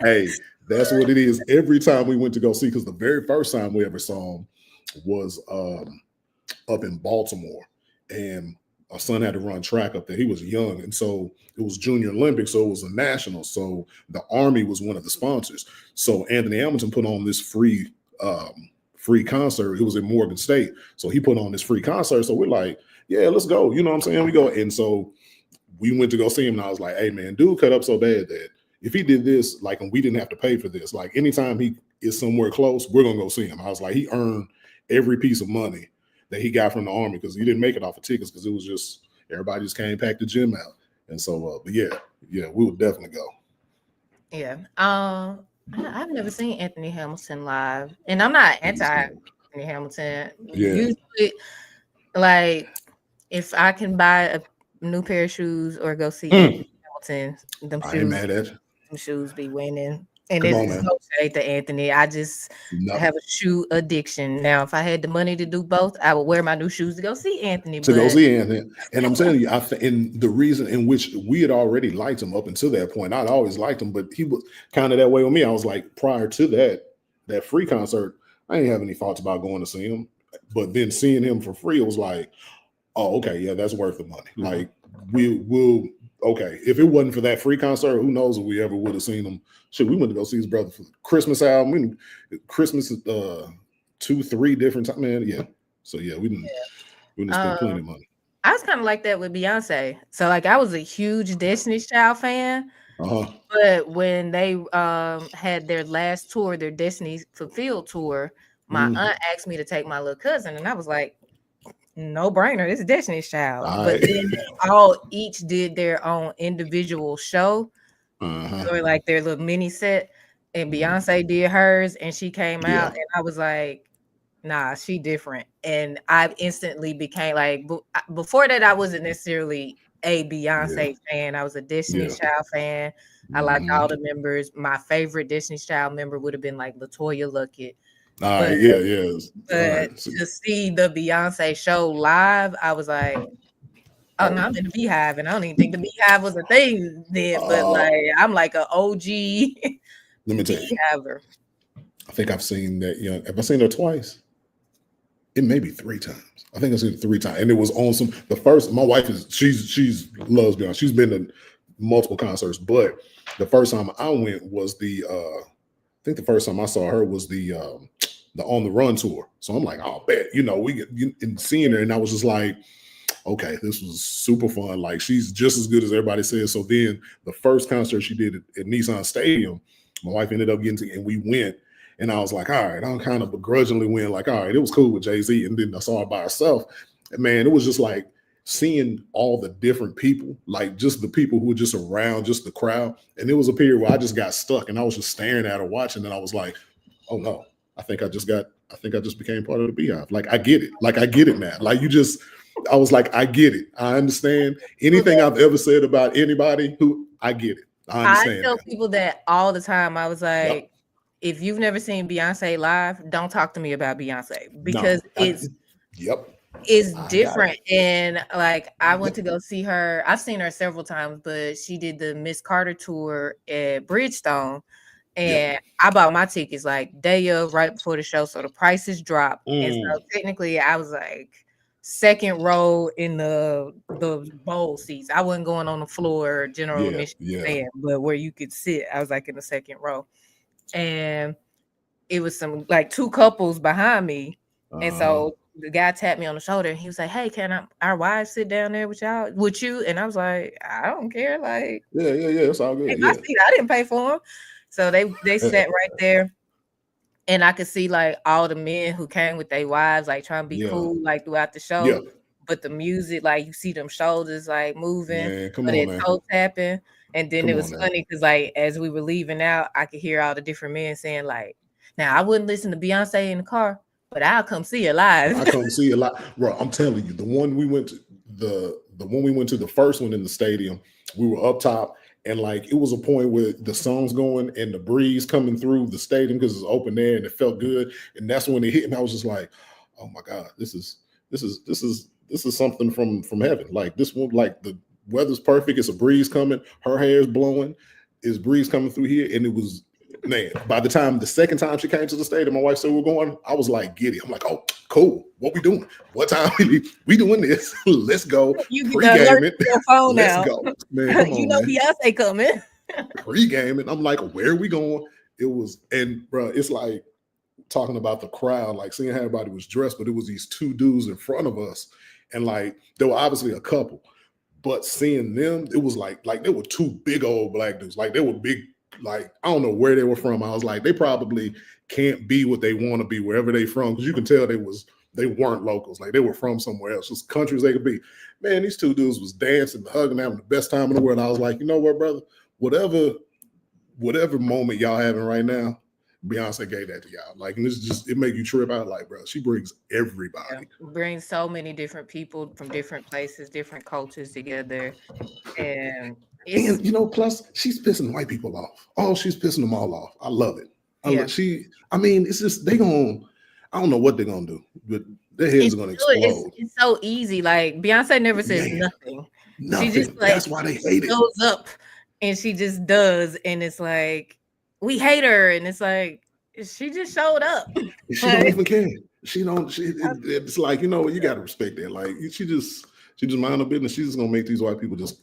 Hey, that's what it is. Every time we went to go see, because the very first time we ever saw him was up in Baltimore. And our son had to run track up there. He was young. And so it was Junior Olympics. So it was a national. So the Army was one of the sponsors. So Anthony Hamilton put on this free concert. It was in Morgan State. So he put on this free concert. So we're like, yeah, let's go. You know what I'm saying? We go. And so we went to go see him. And I was like, hey, man, dude cut up so bad that if he did this, like, and we didn't have to pay for this, like anytime he is somewhere close, we're going to go see him. I was like, he earned every piece of money that he got from the Army, because he didn't make it off of tickets, because it was just everybody just came pack the gym out. And so, but yeah, we would definitely go. Yeah. I've never seen Anthony Hamilton live, and I'm not anti Anthony Hamilton. Yeah. Usually, like if I can buy a new pair of shoes or go see Anthony Hamilton, I ain't mad at you. them shoes be winning. And Come on, it's man. no shade to Anthony. I just have a shoe addiction. Now, if I had the money to do both, I would wear my new shoes to go see Anthony. And I'm telling you, and the reason in which we had already liked him up until that point, I'd always liked him, but he was kind of that way with me. I was like, prior to that free concert, I didn't have any thoughts about going to see him. But then seeing him for free, it was like, oh, okay, yeah, that's worth the money. Like we'll okay. If it wasn't for that free concert, who knows if we ever would have seen him. Shit, we went to go see his brother for the Christmas album. Christmas 2-3 different times, man. Yeah. So yeah, we didn't spend plenty of money. I was kind of like that with Beyonce. So like I was a huge Destiny's Child fan. But when they had their last tour, their Destiny's Fulfilled tour, my aunt asked me to take my little cousin, and I was like, no brainer, this is Destiny's Child. But then they all each did their own individual show, or like their little mini set, and Beyonce did hers, and she came out, and I was like, nah, she different. And I instantly became like, before that, I wasn't necessarily a Beyonce fan. I was a Destiny's Child fan. I liked all the members. My favorite Destiny's Child member would have been like LaToya Luckett. But to see the Beyonce show live, I was like, oh no, I'm in the Beehive, and I don't even think the Beehive was a thing then. But like, I'm like an OG. Let me tell you, I think I've seen that. Have I seen her twice? It may be 3 times. I think I've seen it 3 times, and it was on some. The first, my wife she's loves Beyonce. She's been to multiple concerts, but the first time I went was I think the first time I saw her was the On the Run tour. So I'm like, oh, bet we get and seeing her, and I was just like, okay, this was super fun. Like she's just as good as everybody says. So then the first concert she did at Nissan Stadium, my wife ended up getting to, and we went. And I was like, all right, I'm kind of begrudgingly went like, all right, it was cool with Jay-Z. And then I saw her by herself. And man, it was just like seeing all the different people, like just the people who were just around, just the crowd. And it was a period where I just got stuck and I was just staring at her watching. And I was like, oh no, I think I just became part of the Beehive. Like, I get it. Like, I get it now. Like I was like, I get it. I understand anything I've ever said about anybody who I get it. I understand. I tell people that all the time. I was like, if you've never seen Beyonce live, don't talk to me about Beyonce because it's different. And like, I went to go see her. I've seen her several times, but she did the Miss Carter tour at Bridgestone. And I bought my tickets like day of, right before the show. So the prices dropped. And so technically I was like second row in the bowl seats. I wasn't going on the floor, general admission fan, but where you could sit, I was like in the second row. And it was some like 2 couples behind me. And so the guy tapped me on the shoulder and he was like, hey, can our wives sit down there with you? And I was like, I don't care. Like, it's all good. My seat, I didn't pay for them. So they sat right there. And I could see like all the men who came with their wives, like trying to be cool, like throughout the show. But the music, like you see them shoulders like moving, toe tapping. And then it was funny because like as we were leaving out, I could hear all the different men saying like, now I wouldn't listen to Beyonce in the car, but I'll come see her live. I come see her live. Bro, I'm telling you, the one we went to, the first one in the stadium, we were up top. And like it was a point where the song's going and the breeze coming through the stadium because it's open air and it felt good. And that's when it hit. And I was just like, oh my God, this is something from heaven. Like this one, like the weather's perfect. It's a breeze coming. Her hair's blowing. It's breeze coming through here. And it was, man, by the time the second time she came to the stadium, my wife said we're going, I was like giddy. I'm like, oh, cool. What we doing? What time we doing this? Let's go. You pre-game it. Your phone Let's now. go. Man, come on, man. Beyonce coming. Pre-game it. I'm like, where are we going? It was, and bro, it's like talking about the crowd, like seeing how everybody was dressed, but it was these 2 dudes in front of us. And like, there were obviously a couple, but seeing them, it was like there were 2 big old black dudes. Like they were big like, I don't know where they were from. I was like, they probably can't be what they want to be wherever they from, because you can tell they weren't locals. Like, they were from somewhere else, just countries they could be. Man, these two dudes was dancing, hugging, having the best time in the world. I was like, you know what, brother? Whatever moment y'all having right now, Beyonce gave that to y'all. Like, and this just, it make you trip out. Like, bro, she brings everybody. Brings so many different people from different places, different cultures together. And And plus she's pissing white people off. Oh, she's pissing them all off. I love it. It's just I don't know what they're gonna do, but their heads are gonna explode. It's so easy. Like, Beyonce never says nothing. Nothing. She just, like, that's why they hate it. Goes up and she just does, and it's like, we hate her, and it's like, she just showed up. She don't even care. It's like, you gotta respect that. Like, she just mind her business. She's just gonna make these white people just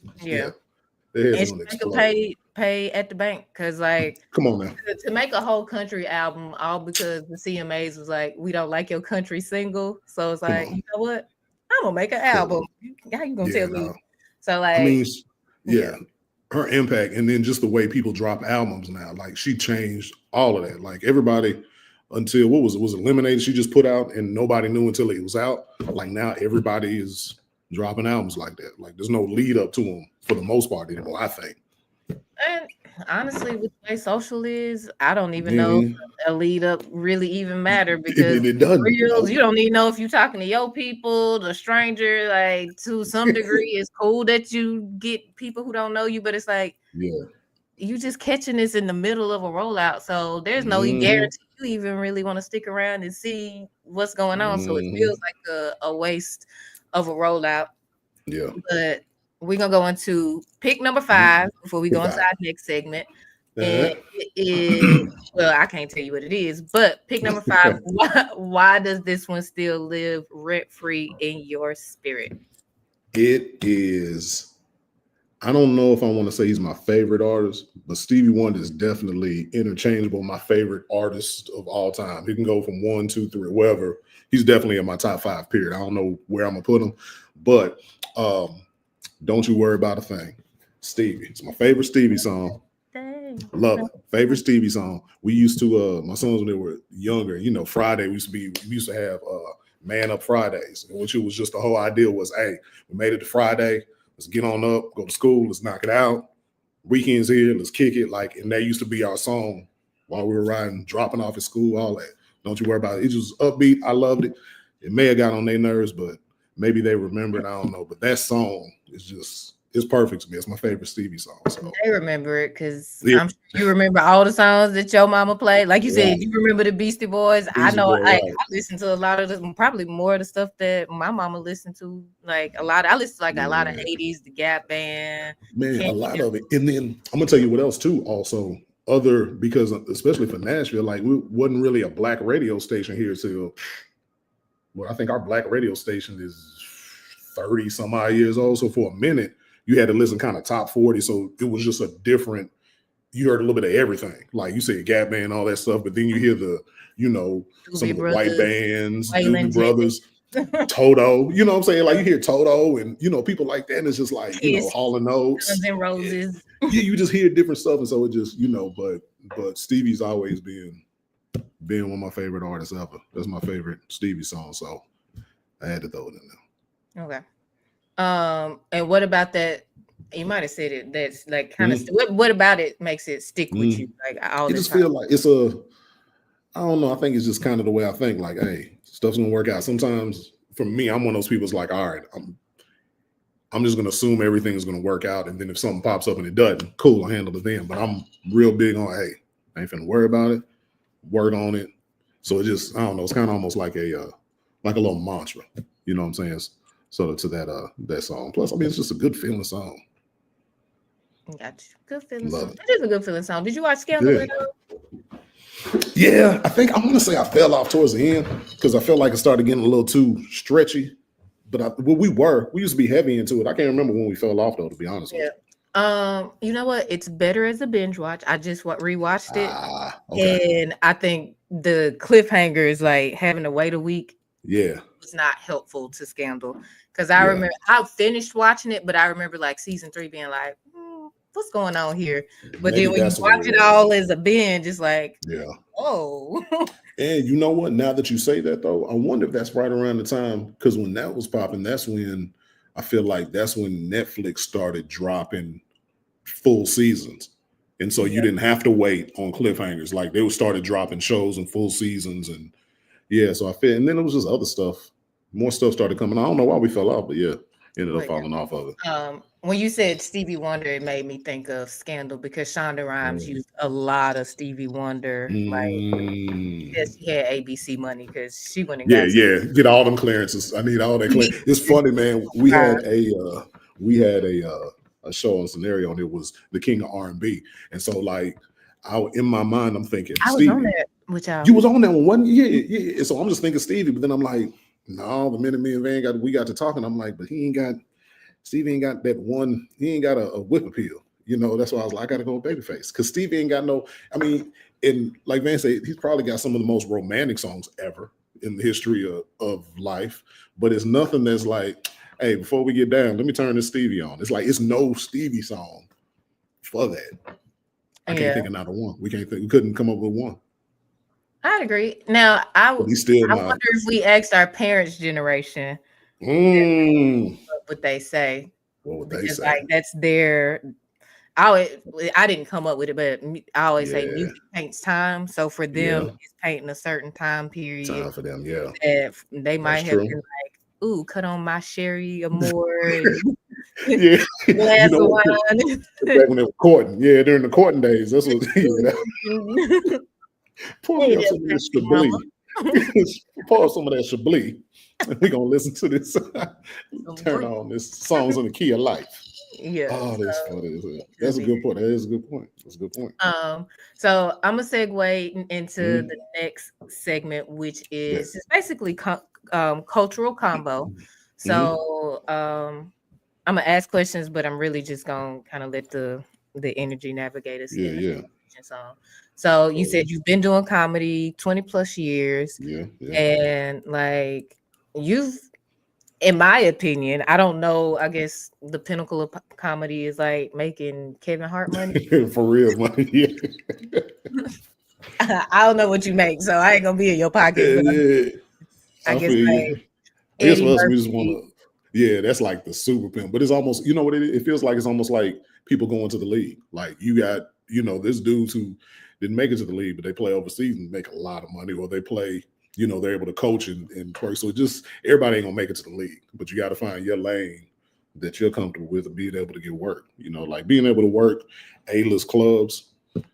and she can pay at the bank, because, like, come on now, to make a whole country album, all because the CMAs was like, we don't like your country single, so it's like, you know what, I'm gonna make an album. How you gonna tell me? So, like, her impact, and then just the way people drop albums now, like, she changed all of that. Like, everybody, until what was it Lemonade, she just put out and nobody knew until it was out. Like, now everybody is dropping albums like that. Like, there's no lead up to them for the most part anymore, I think. And honestly, with the way social is, I don't even know if a lead up really even matter, because it doesn't. Reels, you don't even know if you're talking to your people, the stranger. Like, to some degree, it's cool that you get people who don't know you, but it's like, you just catching this in the middle of a rollout, so there's no guarantee you even really want to stick around and see what's going on. So it feels like a waste of a rollout. Yeah, but we're gonna go into pick number 5 before we go into our next segment. And it is, well, I can't tell you what it is, but pick number 5. Why does this one still live rent free in your spirit? It is. I don't know if I want to say he's my favorite artist, but Stevie Wonder is definitely interchangeable. My favorite artist of all time. He can go from 1, 2, 3, wherever. He's definitely in my top 5. Period. I don't know where I'm gonna put him, but Don't You Worry About a Thing. Stevie. It's my favorite Stevie song. Love it. Favorite Stevie song. We used to, my sons when they were younger, Friday, we used to have Man Up Fridays, which it was just the whole idea was, hey, we made it to Friday, let's get on up, go to school, let's knock it out. Weekends here, let's kick it. Like, and that used to be our song while we were riding, dropping off at school, all that. Don't you worry about it. It was upbeat. I loved it. It may have got on their nerves, but maybe they remember it. I don't know. But that song is it's perfect to me. It's my favorite Stevie song. So they remember it, because I'm sure you remember all the songs that your mama played. Like you said, you remember the Beastie Boys. I know I listen to a lot of this, probably more of the stuff that my mama listened to. Like, a lot. I listened to like a lot of 80s, the Gap Band. Man, a lot of it. And then I'm gonna tell you what else too. Also, because especially for Nashville, like, we wasn't really a black radio station here till, well, I think our black radio station is 30 some odd years old. So for a minute, you had to listen kind of top 40. So it was just you heard a little bit of everything. Like you said, Gap Band, all that stuff. But then you hear some of the white bands, Doobie Brothers, Toto. You know what I'm saying? Like, you hear Toto and, people like that. And it's just like, Hall & Oates. Guns N' Roses. Yeah, you just hear different stuff. And so it just, but Stevie's always been one of my favorite artists ever. That's my favorite Stevie song. So I had to throw it in there. Okay. And what about that? You might have said it. That's like kind of what about it makes it stick with you? Like, all it just feel like it's I don't know. I think it's just kind of the way I think. Like, hey, stuff's gonna work out. Sometimes for me, I'm one of those people that's like, all right, I'm just gonna assume everything's gonna work out, and then if something pops up and it doesn't, cool, I'll handle it then. But I'm real big on, hey, I ain't finna worry about it. Work on it. So it just, I don't know. It's kind of almost like a little mantra. You know what I'm saying? So to that song. Plus, I mean, it's just a good feeling song. Got you. Good feeling song. It is a good feeling song. Did you watch Scandal? Yeah, I want to say I fell off towards the end because I felt like it started getting a little too stretchy. But we used to be heavy into it. I can't remember when we fell off, though, to be honest with you. You know what? It's better as a binge watch. I just rewatched it. Okay. And I think the cliffhanger is like having to wait a week. Yeah. It's not helpful to Scandal. Because I remember I finished watching it, but I remember like season 3 being like, what's going on here? But Maybe then when you that's what watch it it was. all as a binge, it's like, Yeah. oh, And you know what? Now that you say that, though, I wonder if that's right around the time, because when that was popping, that's when I feel like that's when Netflix started dropping full seasons. And so you yeah. didn't have to wait on cliffhangers. Like they started dropping shows and full seasons. And yeah, so I feel, and then it was just other stuff. More stuff started coming. I don't know why we fell off, but yeah, ended up But falling off of it. when you said Stevie Wonder, it made me think of Scandal because Shonda Rhimes Mm. used a lot of Stevie Wonder. Like, Mm. yes, she had ABC money because she went and Yeah, got yeah. Get all them clearances. I need all that clearance. It's funny, man. We had a show on Scenario, and it was the King of R&B. And so, like, in my mind, I'm thinking I was on Stevie. that with y'all. You was on that one, wasn't you? Yeah, yeah. So I'm just thinking Stevie, but then I'm like, no. The minute me and Van got to talking, I'm like, but he ain't got Stevie ain't got that one. He ain't got a whip appeal. You know, that's why I was like, I got to go with Babyface because Stevie ain't got no. I mean, and like Van said, he's probably got some of the most romantic songs ever in the history of life. But it's nothing that's like, hey, before we get down, let me turn this Stevie on. It's like it's no Stevie song for that. I can't Yeah, think of not a one. We couldn't come up with one. I'd agree. Now, But he's still I not. wonder if we asked our parents' generation, Mm, what would they say? what would they Because say? like that's their. I didn't come up with it, but I always say Yeah, music paints time. So for them, yeah. it's painting a certain time period Time for them. Yeah, that they that's might have true. been like, "Ooh, cut on my sherry Amore and Yeah, you glass of know, wine." back when they were courting. Yeah, during the courting days. That's what. Yeah, pour me Hey up there, some of this sexy mama. Chablis. Pour up some of that Chablis. We're gonna listen to this. Some Turn drink. on this songs in the key of life. Yeah, Oh, that's so funny. it That's could a be. good point. That is a good point. That's a good point. So I'm gonna segue into Mhm. the next segment, which Yeah. is it's basically cultural combo. Mhm. So I'm gonna ask questions, but I'm really just gonna kind of let the energy navigate us Yeah. in the Yeah. conversation. So you Cool. said you've been doing comedy 20 plus years, Yeah. Yeah. and like you've in my opinion, I don't know. I guess the pinnacle of comedy is like making Kevin Hart money. For real, money. Yeah. I don't know what you make, so I ain't gonna be in your pockets. But Yeah. I I guess feel like you. I guess Eddie for us, we just want Murphy. to. Yeah, that's like the super pimp. But it's almost, you know what it is? It feels like it's almost like people going to the league. Like you got, this dudes who didn't make it to the league, but they play overseas and make a lot of money, or they play, they're able to coach and work. So it just everybody ain't gonna make it to the league, but you got to find your lane that you're comfortable with and being able to get work. Like being able to work A-list clubs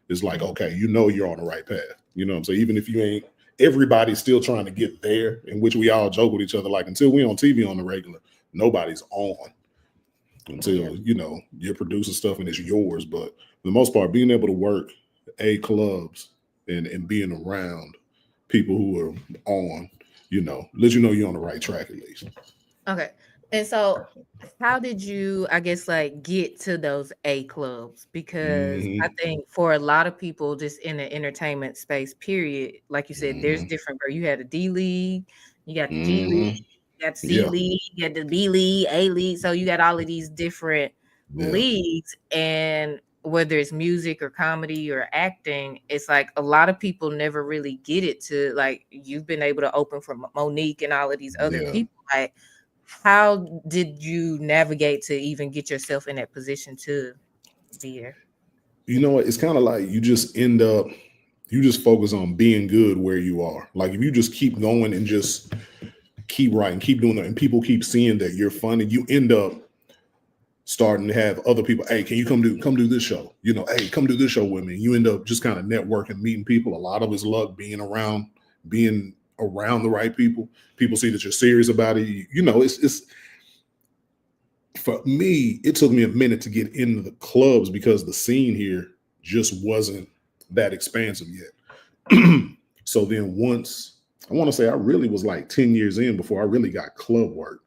is like, okay, you're on the right path. You know what I'm saying? Even if you ain't, everybody's still trying to get there, in which we all joke with each other. Like until we on TV on the regular, nobody's on Yeah. until, you're producing stuff and it's yours. But for the most part, being able to work A clubs and being around people who are on, let you know you're on the right track at least. Okay. And so how did you, I guess, like get to those A clubs? Because I Hmm. think for a lot of people just in the entertainment space, period, like you said, there's Hmm. different you had a D League, you got the G League, Hmm. you got C Yeah. League, you got the B League, A League. So you got all of these different Yeah. leagues. And whether it's music or comedy or acting, it's like a lot of people never really get it to like you've been able to open for Monique and all of these other Yeah. people. Like how did you navigate to even get yourself in that position to be here? You know what? It's kind of like you just focus on being good where you are. Like if you just keep going and just keep writing, keep doing it, and people keep seeing that you're funny, you end up starting to have other people, hey, can you come do this show? Hey, come do this show with me. You end up just kind of networking, meeting people. A lot of it's luck being around the right people. People see that you're serious about it. It's for me, it took me a minute to get into the clubs because the scene here just wasn't that expansive yet. So then once I want to say I really was like 10 years in before I really got club work.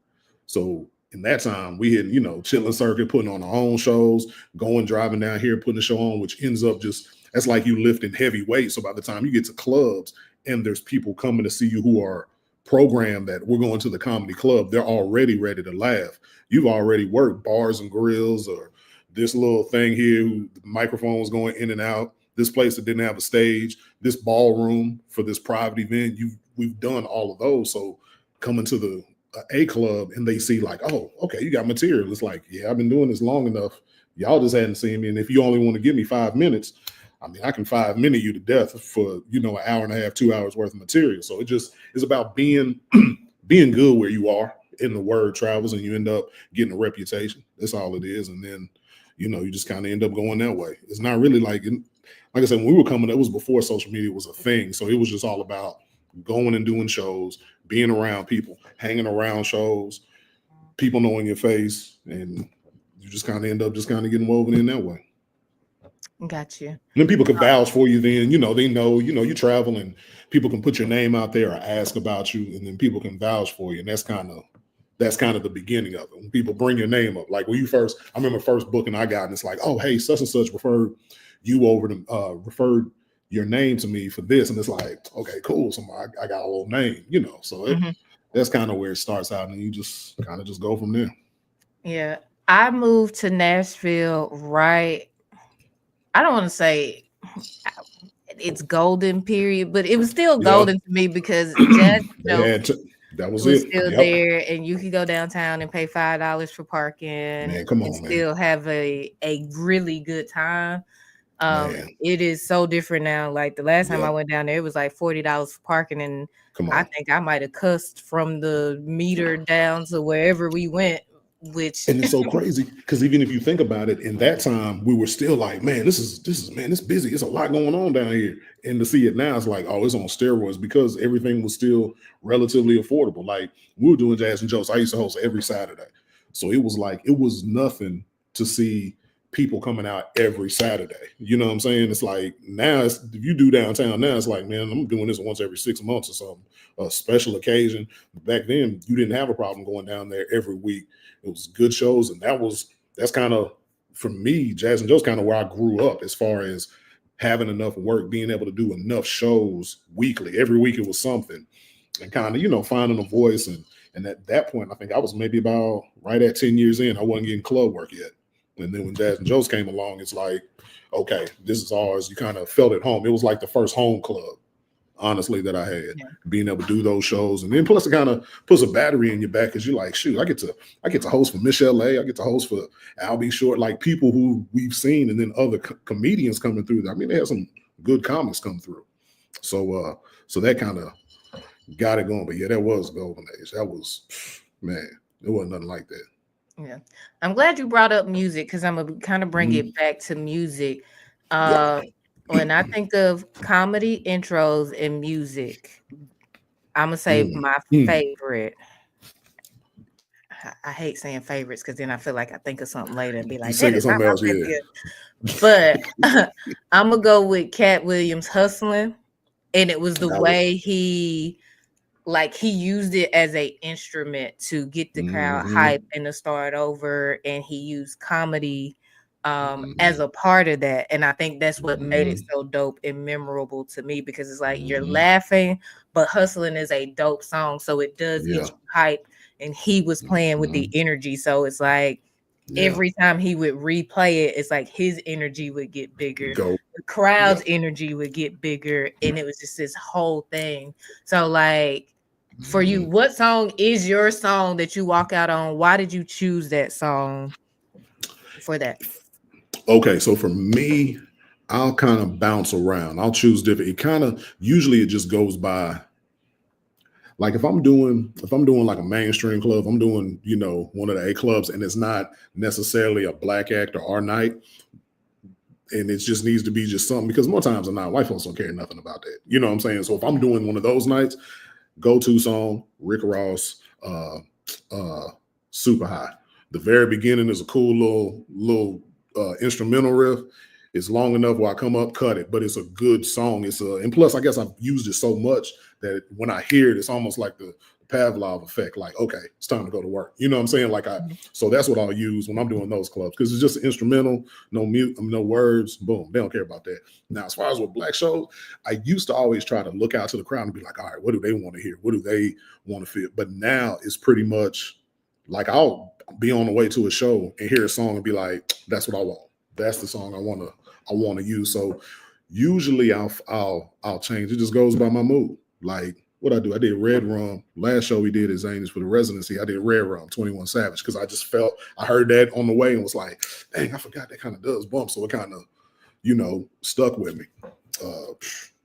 So in that time we had, chilling circuit, putting on our own shows, going driving down here, putting the show on, which ends up just that's like you lifting heavy weights. So by the time you get to clubs and there's people coming to see you who are programmed that we're going to the comedy club, they're already ready to laugh. You've already worked bars and grills or this little thing here, the microphones going in and out, this place that didn't have a stage, this ballroom for this private event. We've done all of those. So coming to the A club and they see like, oh, okay, you got material. It's like, yeah, I've been doing this long enough. Y'all just hadn't seen me. And if you only want to give me 5 minutes, I mean, I can 5 minute you to death for, an hour and a half, 2 hours worth of material. So it just is about being being good where you are, and the word travels and you end up getting a reputation. That's all it is. And then, you just kind of end up going that way. It's not really like I said, when we were coming up, it was before social media was a thing. So it was just all about going and doing shows, being around people, hanging around shows, people knowing your face, and you just kind of end up just kind of getting woven in that way. Got you. And then people can vouch for you. Then they know you travel, and people can put your name out there or ask about you, and then people can vouch for you. And that's kind of the beginning of it. When people bring your name up, like I remember first booking I got, and it's like, oh, hey, such and such referred you over to referred your name to me for this, and it's like, okay, cool. So I got a little name, So that's kind of where it starts out, and you just kind of just go from there. Yeah, I moved to Nashville right. I don't want to say it's golden period, but it was still golden to me because Jazz that was still there, and you could go downtown and pay $5 for parking, and still have a really good time. It is so different now. Like the last time I went down there, it was like $40 for parking, and I think I might have cussed from the meter down to wherever we went. And it's so crazy because even if you think about it, in that time we were still like, man, this is it's busy. It's a lot going on down here. And to see it now, it's like, oh, it's on steroids because everything was still relatively affordable. Like we were doing Jazz and Jokes. I used to host every Saturday, so it was like it was nothing to see people coming out every Saturday. You know what I'm saying? It's like now, if you do downtown now, it's like, man, I'm doing this once every 6 months or something, a special occasion. Back then, you didn't have a problem going down there every week. It was good shows, and that's kind of, for me, Jazz and Joe's kind of where I grew up as far as having enough work, being able to do enough shows weekly. Every week it was something, and kind of, finding a voice. And at that point, I think I was maybe about right at 10 years in. I wasn't getting club work yet. And then when Jazz and Joe's came along, it's like, okay, this is ours. You kind of felt at home. It was like the first home club, honestly, that I had, being able to do those shows. And then plus it kind of puts a battery in your back because you're like, shoot, I get to host for Michelle A. I get to host for Al B. Short, like people who we've seen, and then other comedians coming through. I mean, they had some good comics come through. So that kind of got it going. But yeah, that was golden age. That was, man, there wasn't nothing like that. Yeah, I'm glad you brought up music because I'm gonna kind of bring it back to music. When I think of comedy intros and music, I'm gonna say my favorite. I hate saying favorites because then I feel like I think of something later and be like, that is not my favorite. But I'm gonna go with Cat Williams' Hustling, and it was the way he used it as an instrument to get the crowd hype and to start over, and he used comedy as a part of that. And I think that's what made it so dope and memorable to me, because it's like you're laughing, but Hustling is a dope song, so it does get you hype. And he was playing with the energy, so it's like every time he would replay it, it's like his energy would get bigger, the crowd's energy would get bigger, and it was just this whole thing. So like, for you, what song is your song that you walk out on? Why did you choose that song for that? Okay, so for me, I'll kind of bounce around. I'll choose different. Usually it just goes by. Like if I'm doing like a mainstream club, I'm doing, one of the A clubs, and it's not necessarily a black act or our night, and it just needs to be just something, because more times than not, white folks don't care nothing about that. You know what I'm saying? So if I'm doing one of those nights, go-to song, Rick Ross, Super High. The very beginning is a cool little instrumental riff. It's long enough where I come up, cut it, but it's a good song. And plus, I guess I've used it so much that when I hear it, it's almost like the Pavlov effect. Like, okay, it's time to go to work. You know what I'm saying? So that's what I'll use when I'm doing those clubs, because it's just an instrumental, no mute, no words. Boom, they don't care about that. Now, as far as with black shows, I used to always try to look out to the crowd and be like, all right, what do they want to hear? What do they want to feel? But now it's pretty much like I'm be on the way to a show and hear a song and be like, that's what I want. That's the song I want to use. So usually I'll change. It just goes by my mood. Like what I do, I did Red Rum. Last show we did at Zany's for the residency. I did Red Rum, 21 Savage, because I just felt I heard that on the way and was like, dang, I forgot that kind of does bump. So it kind of, stuck with me.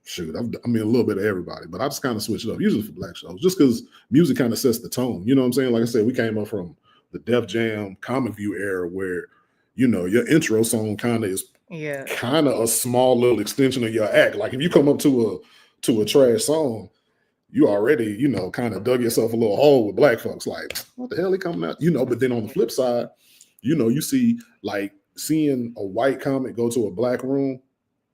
Shoot, I mean a little bit of everybody, but I just kind of switch it up, usually for black shows, just because music kind of sets the tone. You know what I'm saying? Like I said, we came up from the Def Jam Comic View era where, your intro song kind of is kind of a small little extension of your act. Like if you come up to a trash song, you already, kind of dug yourself a little hole with black folks. Like, what the hell he coming out? But then on the flip side, you see like seeing a white comic go to a black room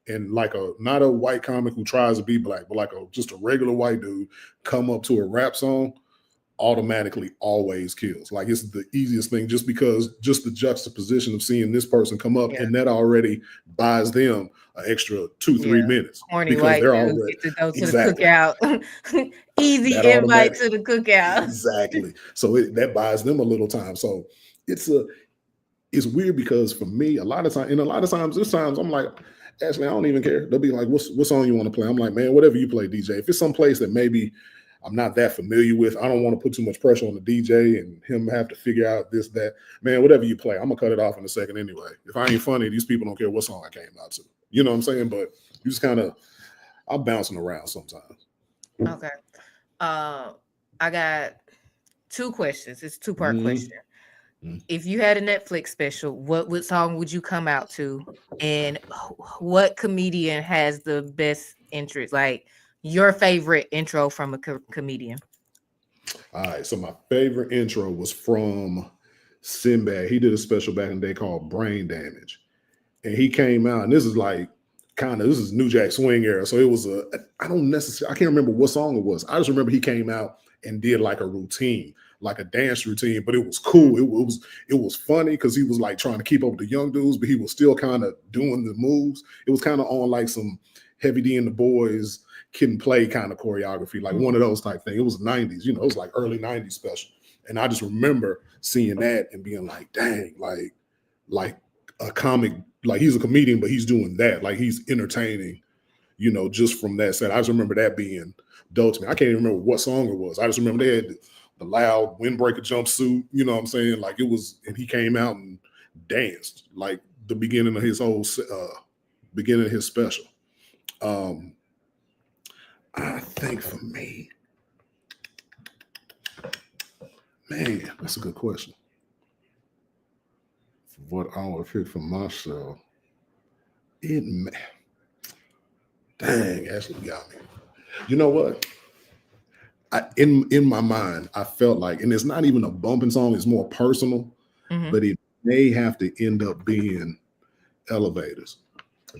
and like not a white comic who tries to be black, but like just a regular white dude come up to a rap song automatically always kills. Like it's the easiest thing just because just the juxtaposition of seeing this person come up and that already buys them an extra 2-3 minutes. Horny because they're already get to go to the cookout. Easy that invite to the cookout. Exactly. So that buys them a little time. So it's weird because for me, a lot of times I'm like, Ashley, I don't even care. They'll be like, what song you want to play? I'm like, man, whatever you play, DJ. If it's some place that maybe I'm not that familiar with, I don't want to put too much pressure on the DJ and him have to figure out this, that. Man, whatever you play, I'm going to cut it off in a second anyway. If I ain't funny, these people don't care what song I came out to. You know what I'm saying? But you just kind of, I'm bouncing around sometimes. Okay. I got 2 questions. It's a 2-part question. If you had a Netflix special, what song would you come out to? And what comedian has the best interest? Like your favorite intro from a comedian? All right. So my favorite intro was from Sinbad. He did a special back in the day called Brain Damage. And he came out, and this is like this is New Jack Swing era. So it was I can't remember what song it was. I just remember he came out and did like a routine, like a dance routine, but it was cool. It was funny because he was like trying to keep up with the young dudes, but he was still kind of doing the moves. It was kind of on like some Heavy D and the Boys Kid and Play kind of choreography, like one of those type things. It was the 90s, it was like early 90s special. And I just remember seeing that and being like, dang, like a comic, like he's a comedian, but he's doing that. Like he's entertaining, just from that set. I just remember that being dope to me. I can't even remember what song it was. I just remember they had the loud windbreaker jumpsuit, you know what I'm saying? Like it was, and he came out and danced like the beginning of his whole beginning of his special. I think for me, man, that's a good question. What I would pick for myself, dang, Ashley got me. You know what? In my mind, I felt like, and it's not even a bumping song, it's more personal, but it may have to end up being Elevators.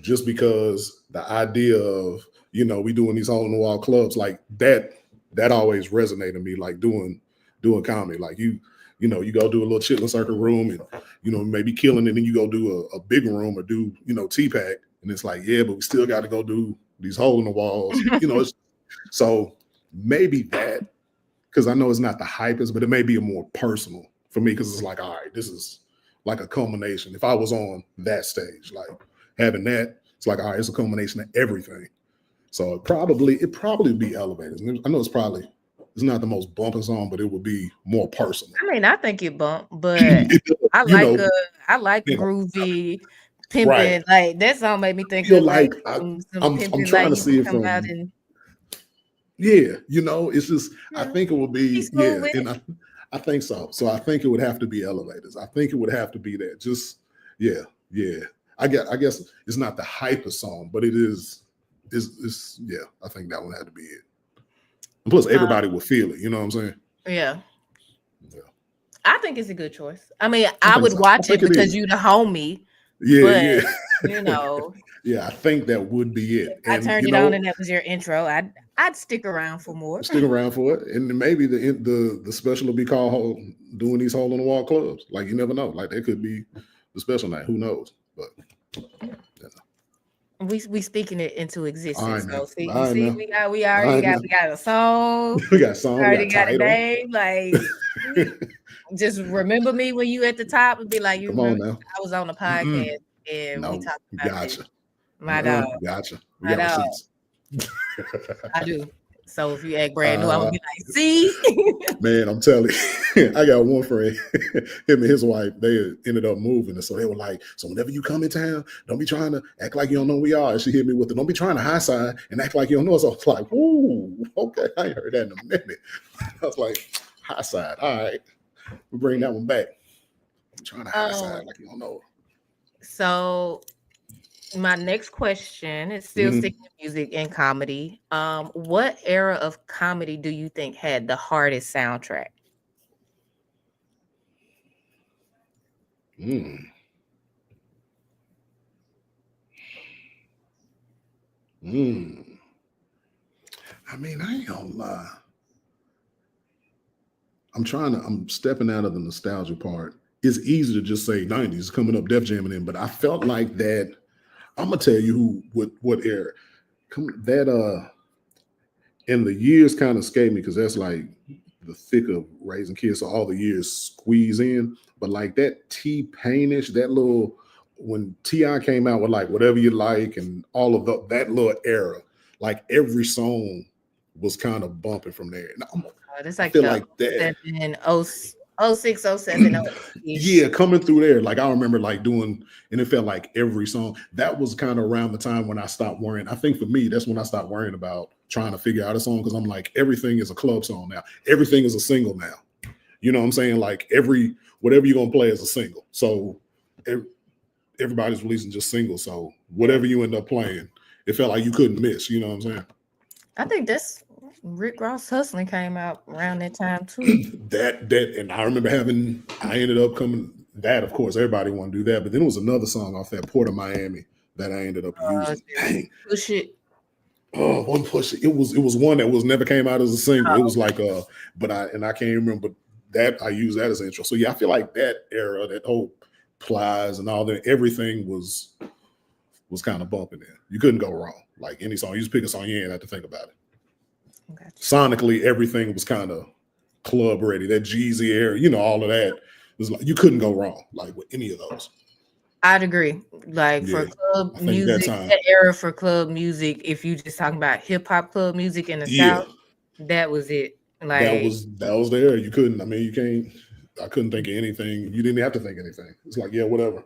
Just because the idea of, we doing these hole in the wall clubs like that always resonated with me, like doing comedy. Like you go do a little chitlin circuit room and, maybe killing it, and then you go do a big room or do, T-Pack. And it's like, yeah, but we still got to go do these hole in the walls, so maybe that, because I know it's not the hypest, but it may be a more personal for me because it's like, all right, this is like a culmination. If I was on that stage, like having that, it's like, all right, it's a culmination of everything. So it probably be Elevators. I know it's not the most bumping song, but it would be more personal. I mean, I think it bumped, but I like groovy pimping. Right. Like that song made me think of like some I'm trying to see it from. Yeah, it's just I think it would be and I think so. So I think it would have to be Elevators. I think it would have to be that. Just yeah. I guess it's not the hypest song, but it is I think that one had to be it. And plus everybody would feel it, you know what I'm saying? Yeah. I think it's a good choice. I mean, I would watch it because you the homie. Yeah, but, yeah, I think that would be it. I turned it on and that was your intro. I'd stick around for more. Stick around for it. And maybe the special will be called doing these hole in the wall clubs. Like you never know. Like that could be the special night. Who knows? But we speaking it into existence. So we already got a song. We got a song. We already got a name. Like just remember me when you at the top and be like, you Come on remember now. I was on the Mm-mm. podcast and we No, talked about this. gotcha. My dog, Gotcha. We my got dog. receipts. I do. So if you act brand new, I'm gonna Uh, be like, see? Man, I'm telling you, I got one friend, him and his wife, they ended up moving. And so they were like, so whenever you come in town, don't be trying to act like you don't know who we are. And she hit me with it, don't be trying to high side and act like you don't know us. I was like, ooh, okay, I ain't heard that in a minute. I was like, high side, all right, we'll bring that one back. I'm trying to high side like you don't know. So my next question is still Mm-hmm. sticking to music and comedy. What era of comedy do you think had the hardest soundtrack? Mm. Mm. I mean, I ain't gonna lie. I'm stepping out of the nostalgia part. It's easy to just say 90s coming up, Def Jamming in, but I felt like that. I'm gonna tell you what era. That and the years kind of escape me because that's like the thick of raising kids, so all the years squeeze in. But like that T-Painish, that little when T.I. came out with like whatever you like and all of that little era, like every song was kind of bumping from there. It's I like feel the like that. 07, 06, 07, 08 Yeah, coming through there, like I remember like doing, and it felt like every song. That was kind of around the time when I stopped worrying. I think for me, that's when I stopped worrying about trying to figure out a song because I'm like, everything is a club song now. Everything is a single now. You know what I'm saying? Like whatever you're gonna play is a single. So everybody's releasing just singles. So whatever you end up playing, it felt like you couldn't miss. You know what I'm saying? I think that's Rick Ross Hustling came out around that time too. And I remember I ended up coming that, of course, everybody want to do that, but then it was another song off that Port of Miami that I ended up using. Dang. Push it. Oh, one push. It was one that was never came out as a single. It was like but I can't remember that I used that as an intro. So yeah, I feel like that era, that whole Plies and all that, everything was kind of bumping in. You couldn't go wrong. Like any song, you just pick a song, you ain't have to think about it. Gotcha. Sonically, everything was kind of club ready. That Jeezy era, all of that was like you couldn't go wrong, like with any of those. I'd agree. Like Yeah, for club I think that music, time. that era for club music, if you just talking about hip hop club music in the Yeah, South, that was it. that Like, was the era. You couldn't. I mean, you can't. I couldn't think of anything. You didn't have to think of anything. It's like, yeah, whatever.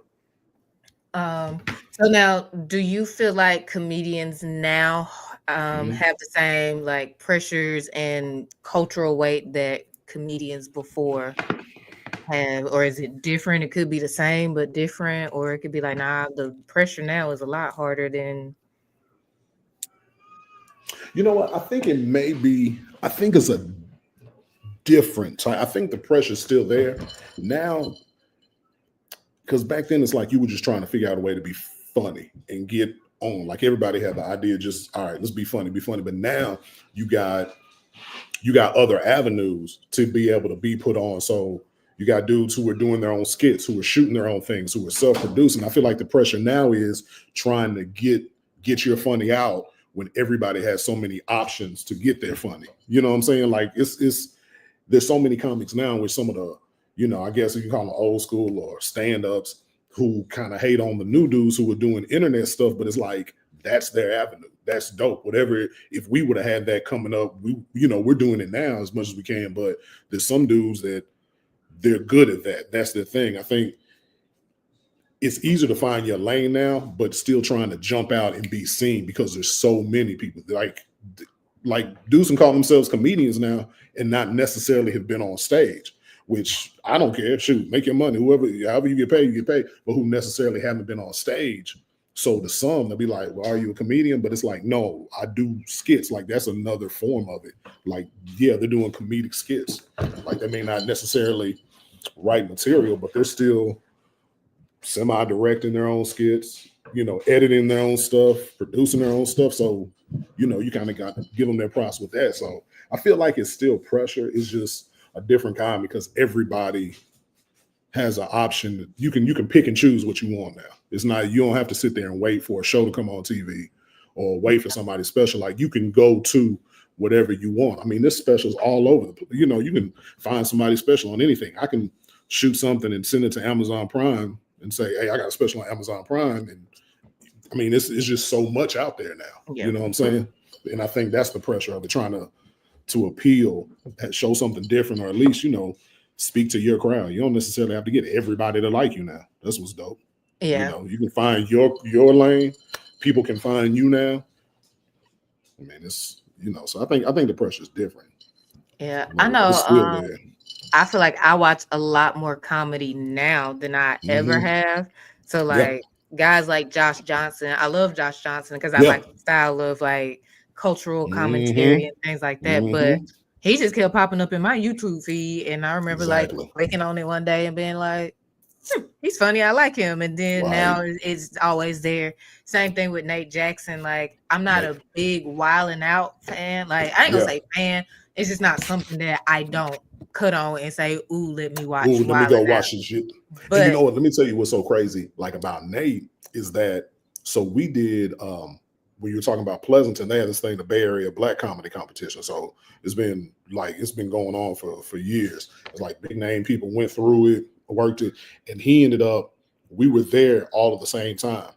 so now, do you feel like comedians now have the same like pressures and cultural weight that comedians before have, or is it different? It could be the same but different, or it could be like, nah, the pressure now is a lot harder than. You know what? I think it may be. I think it's a different type. I think the pressure's still there now because back then it's like you were just trying to figure out a way to be funny and get on. Like everybody had the idea, just all right, let's be funny, be funny. But now you got other avenues to be able to be put on. So you got dudes who are doing their own skits, who are shooting their own things, who are self-producing. I feel like the pressure now is trying to get your funny out when everybody has so many options to get their funny. You know what I'm saying? Like it's there's so many comics now with some of the, I guess you can call them old school or stand-ups who kind of hate on the new dudes who are doing internet stuff, but it's like that's their avenue. That's dope. Whatever, if we would have had that coming up, we're doing it now as much as we can, but there's some dudes that they're good at that. That's their thing. I think it's easier to find your lane now, but still trying to jump out and be seen because there's so many people like dudes can call themselves comedians now and not necessarily have been on stage, which I don't care. Shoot, make your money. However you get paid, you get paid. But who necessarily haven't been on stage. So to some, they'll be like, well, are you a comedian? But it's like, no, I do skits. Like that's another form of it. Like, yeah, they're doing comedic skits. Like they may not necessarily write material, but they're still semi-directing their own skits, editing their own stuff, producing their own stuff. So, you kind of got to give them their props with that. So I feel like it's still pressure. It's just a different kind because everybody has an option. You can pick and choose what you want now. It's not, you don't have to sit there and wait for a show to come on TV or wait for somebody special. Like you can go to whatever you want. I mean, this special's all over the place. You know, you can find somebody special on anything. I can shoot something and send it to Amazon Prime and say, hey, I got a special on Amazon Prime. And I mean, it's just so much out there now. Yeah. You know what I'm saying? And I think that's the pressure of it, trying to appeal, show something different, or at least, you know, speak to your crowd. You don't necessarily have to get everybody to like you now. That's what's dope. Yeah. You know, you can find your lane. People can find you now. I mean, it's, you know, so I think the pressure is different. Yeah. You know, I know. it's still there. I feel like I watch a lot more comedy now than I ever have. So like guys like Josh Johnson, I love Josh Johnson because I like the style of like cultural commentary and things like that. But he just kept popping up in my YouTube feed, and I remember like clicking on it one day and being like, he's funny, I like him. And then now it's always there. Same thing with Nate Jackson. Like, I'm not a big Wildin' Out fan. Like, I ain't gonna say fan. It's just not something that I don't cut on and say, ooh, let me watch. Ooh, let me go watch this shit. But and you know what? Let me tell you what's so crazy like about Nate is that, so we did when you were talking about Pleasanton, they had this thing, the Bay Area Black Comedy Competition. So it's been going on for years. It's like big name people went through it, worked it, and he ended up, we were there all at the same time.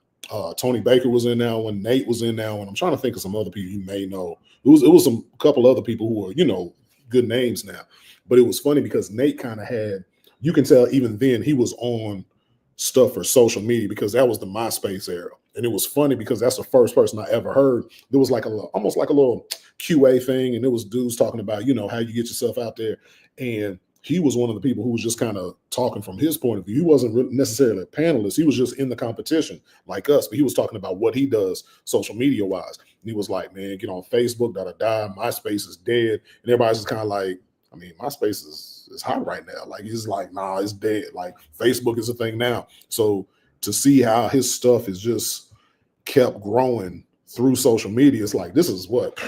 Tony Baker was in that one, Nate was in that one. I'm trying to think of some other people you may know. It was some couple other people who are, you know, good names now. But it was funny because Nate kind of had, you can tell even then he was on stuff for social media because that was the MySpace era. And it was funny because that's the first person I ever heard. There was like almost like a little QA thing. And it was dudes talking about, you know, how you get yourself out there. And he was one of the people who was just kind of talking from his point of view. He wasn't necessarily a panelist. He was just in the competition like us, but he was talking about what he does social media wise. And he was like, man, get on Facebook, MySpace is dead. And everybody's just kind of like, I mean, MySpace is hot right now. Like, he's like, nah, it's dead. Like, Facebook is a thing now. So to see how his stuff is just kept growing through social media, it's like, this is what,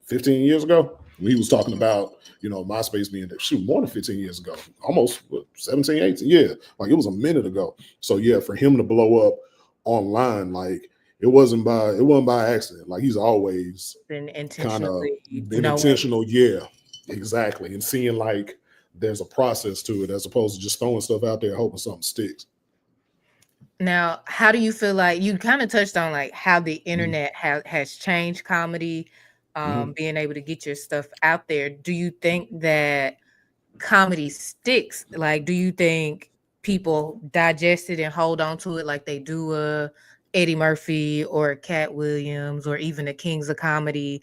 15 years ago? When he was talking about, you know, MySpace being there, shoot, more than 15 years ago, almost 17, 18, yeah. Like, it was a minute ago. So yeah, for him to blow up online, like, it wasn't by accident. Like, he's always been intentional. Yeah, exactly. And seeing like there's a process to it as opposed to just throwing stuff out there hoping something sticks. Now, how do you feel like, you kind of touched on like how the internet has changed comedy, being able to get your stuff out there. Do you think that comedy sticks? Like, do you think people digest it and hold on to it like they do a Eddie Murphy or a Cat Williams or even the Kings of Comedy?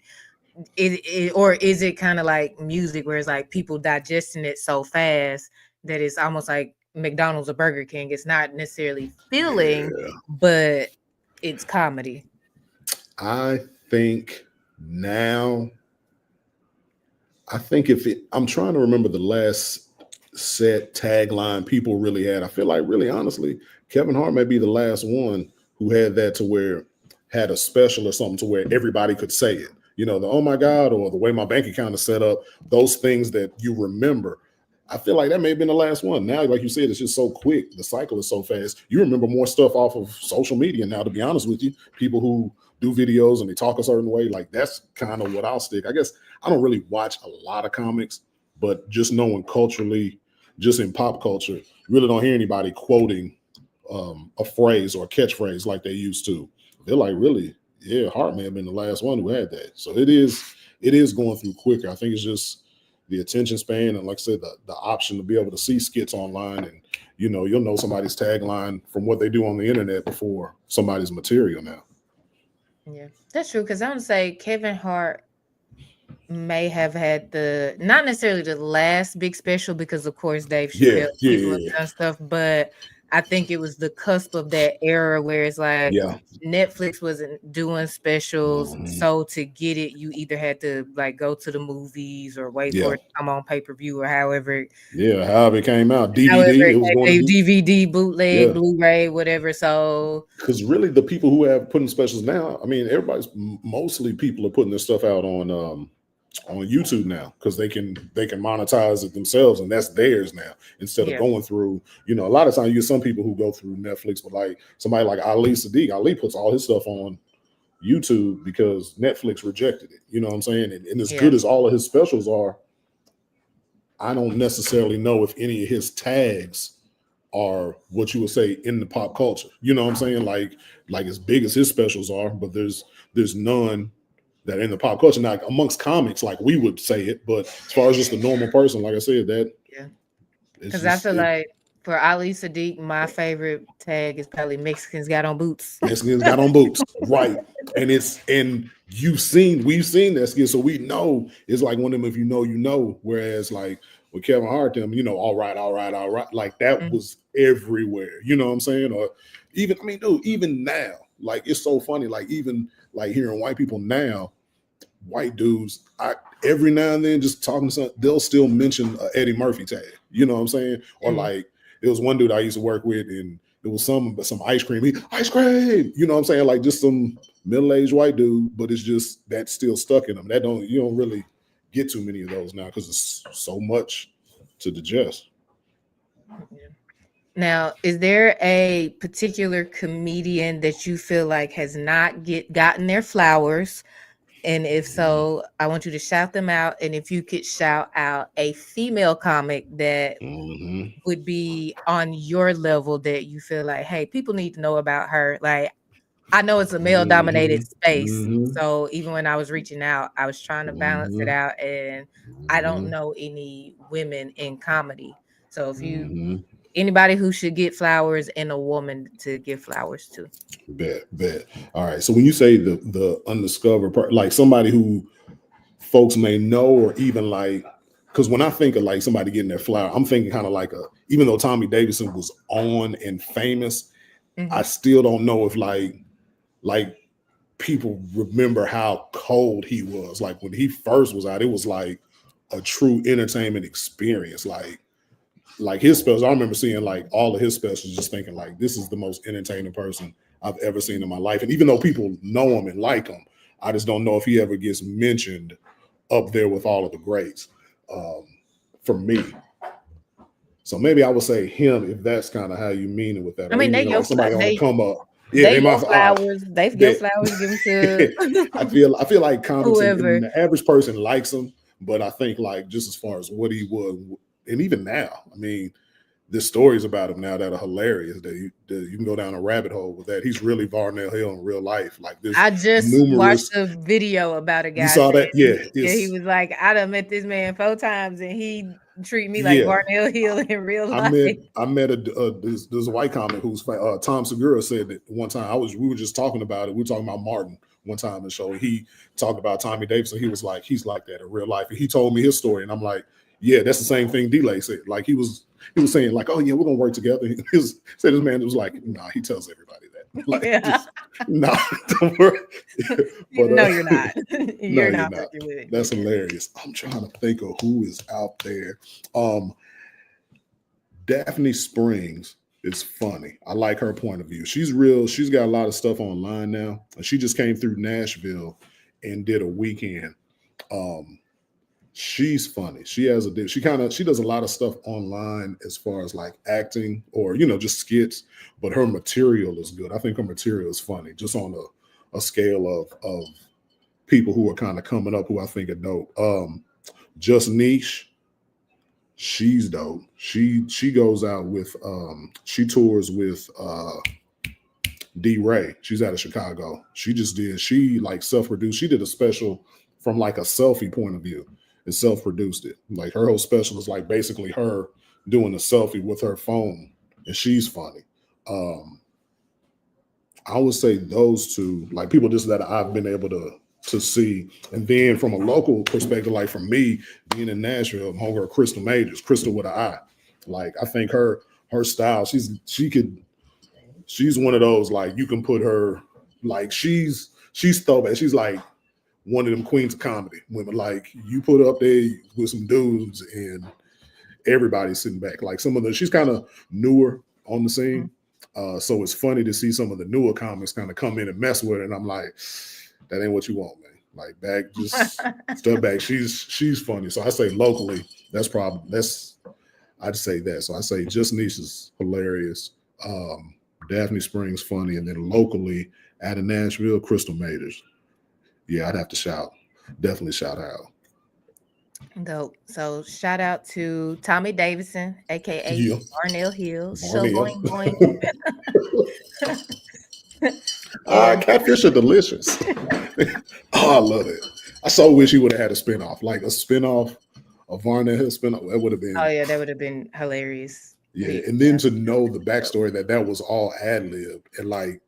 Or is it kind of like music where it's like people digesting it so fast that it's almost like McDonald's or Burger King? It's not necessarily filling, but it's comedy. I think now, I'm trying to remember the last set tagline people really had. I feel like, really honestly, Kevin Hart may be the last one who had that, to where had a special or something to where everybody could say it. You know, the oh my God, or the way my bank account is set up, those things that you remember. I feel like that may have been the last one. Now, like you said, it's just so quick. The cycle is so fast. You remember more stuff off of social media now, to be honest with you. People who do videos and they talk a certain way, like, that's kind of what I'll stick. I guess I don't really watch a lot of comics, but just knowing culturally, just in pop culture, you really don't hear anybody quoting a phrase or a catchphrase like they used to. They're like, really? Yeah, Hart may have been the last one who had that. So it is going through quicker. I think it's just the attention span, and like I said, the option to be able to see skits online, and you know, you'll know somebody's tagline from what they do on the internet before somebody's material now. Yeah, that's true. Because I would say Kevin Hart may have had not necessarily the last big special, because of course Dave Chappelle people have done stuff, but I think it was the cusp of that era where it's like Netflix wasn't doing specials. So to get it, you either had to like go to the movies or wait for it to come on pay-per-view or however. Yeah, however it came out. DVD. It was going to DVD, bootleg, Blu-ray, whatever. So because really the people who have putting specials now, I mean, mostly people are putting this stuff out on YouTube now, because they can monetize it themselves, and that's theirs now, instead of going through, you know, a lot of times you get some people who go through Netflix, but like somebody like Ali Sadiq, Ali puts all his stuff on YouTube because Netflix rejected it. You know what I'm saying? And as Yeah. good as all of his specials are, I don't necessarily know if any of his tags are what you would say in the pop culture. You know what I'm saying? Like as big as his specials are, but there's none that are in the pop culture. Now, amongst comics, like we would say it, but as far as just a normal person, like I said, that Yeah. it's Because I just feel like for Ali Sadiq, my favorite tag is probably Mexicans got on boots. Mexicans got on boots, right? And we've seen that skit, so we know it's like one of them. If you know, you know. Whereas like with Kevin Hart, them, you know, all right, like that was everywhere. You know what I'm saying? Or even, I mean, dude, even now, like it's so funny. Like even like hearing white people now, white dudes, every now and then just talking to some, they'll still mention Eddie Murphy tag. You know what I'm saying? Or like it was one dude I used to work with, and it was some ice cream. Ice cream. You know what I'm saying? Like just some middle-aged white dude, but it's just that's still stuck in them. You don't really get too many of those now because it's so much to digest. Now, is there a particular comedian that you feel like has not gotten their flowers? And if so, I want you to shout them out. And if you could shout out a female comic that would be on your level that you feel like, hey, people need to know about her. Like, I know it's a male dominated space. So even when I was reaching out, I was trying to balance it out. And I don't know any women in comedy. So if you, anybody who should get flowers and a woman to give flowers to. Bet. All right. So when you say the undiscovered part, like somebody who folks may know, or even like, because when I think of like somebody getting their flower, I'm thinking kind of like even though Tommy Davidson was on and famous, I still don't know if like people remember how cold he was. Like when he first was out, it was like a true entertainment experience. Like his specials, I remember seeing like all of his specials, just thinking like, this is the most entertaining person I've ever seen in my life. And even though people know him and like him, I just don't know if he ever gets mentioned up there with all of the greats for me. So maybe I would say him if that's kind of how you mean it with that. I mean, they like somebody on the come up. Yeah, they my flowers. They give flowers, give them to. I feel like comics and the average person likes him, but I think like just as far as what he was, and even now, I mean, there's stories about him now that are hilarious. That you can go down a rabbit hole with that. He's really Varnell Hill in real life. Like this, I just watched a video about a guy. You saw that? Yeah, he was like, I done met this man 4 times, and he treat me like Varnell Hill in real life. I met there's a white comic who's Tom Segura said that one time. We were just talking about it. We were talking about Martin one time in the show. He talked about Tommy Davidson. He was like, he's like that in real life. And he told me his story, and I'm like, yeah, that's the same thing D-Lay said. Like he was saying like, oh yeah, we're gonna work together. Said this man was like, nah, he tells everybody that. Like, nah, don't worry. But, no, you're not. You're not. That's hilarious. I'm trying to think of who is out there. Daphne Springs is funny. I like her point of view. She's real. She's got a lot of stuff online now. And she just came through Nashville and did a weekend. She's funny. She does a lot of stuff online as far as like acting or, just skits, but her material is good. I think her material is funny, just on a scale of people who are kind of coming up who I think are dope. Just Niche, she's dope. She goes out with she tours with D Ray. She's out of Chicago. She like self-produced. She did a special from like a selfie point of view and self-produced it. Like her whole special is like basically her doing a selfie with her phone, and she's funny. I would say those two, like people just that I've been able to see. And then from a local perspective, like from me being in Nashville, I'm homegirl Crystal Majors, Crystal with an I. Like I think her style, she's one of those, like you can put her, like she's throwback. She's like one of them queens of comedy women. Like you put her up there with some dudes and everybody's sitting back. Like she's kind of newer on the scene. So it's funny to see some of the newer comics kind of come in and mess with her. And I'm like, that ain't what you want, man. Like just step back. She's funny. So I say locally, I'd say that. So I say Just Niche is hilarious. Daphne Springs funny. And then locally out of Nashville, Crystal Maters. Yeah, I'd have to definitely shout out. Dope. So shout out to Tommy Davidson, aka Yeah, Barnell Hill, Barnell. Shaboing Boing. And Catfish are delicious. Oh, I love it. I so wish he would have had a spinoff, like a spinoff, a Barnell Hill spinoff. That would have oh been, yeah, that would have been hilarious. yeah. Yeah. And then to know the backstory that was all ad libbed, and like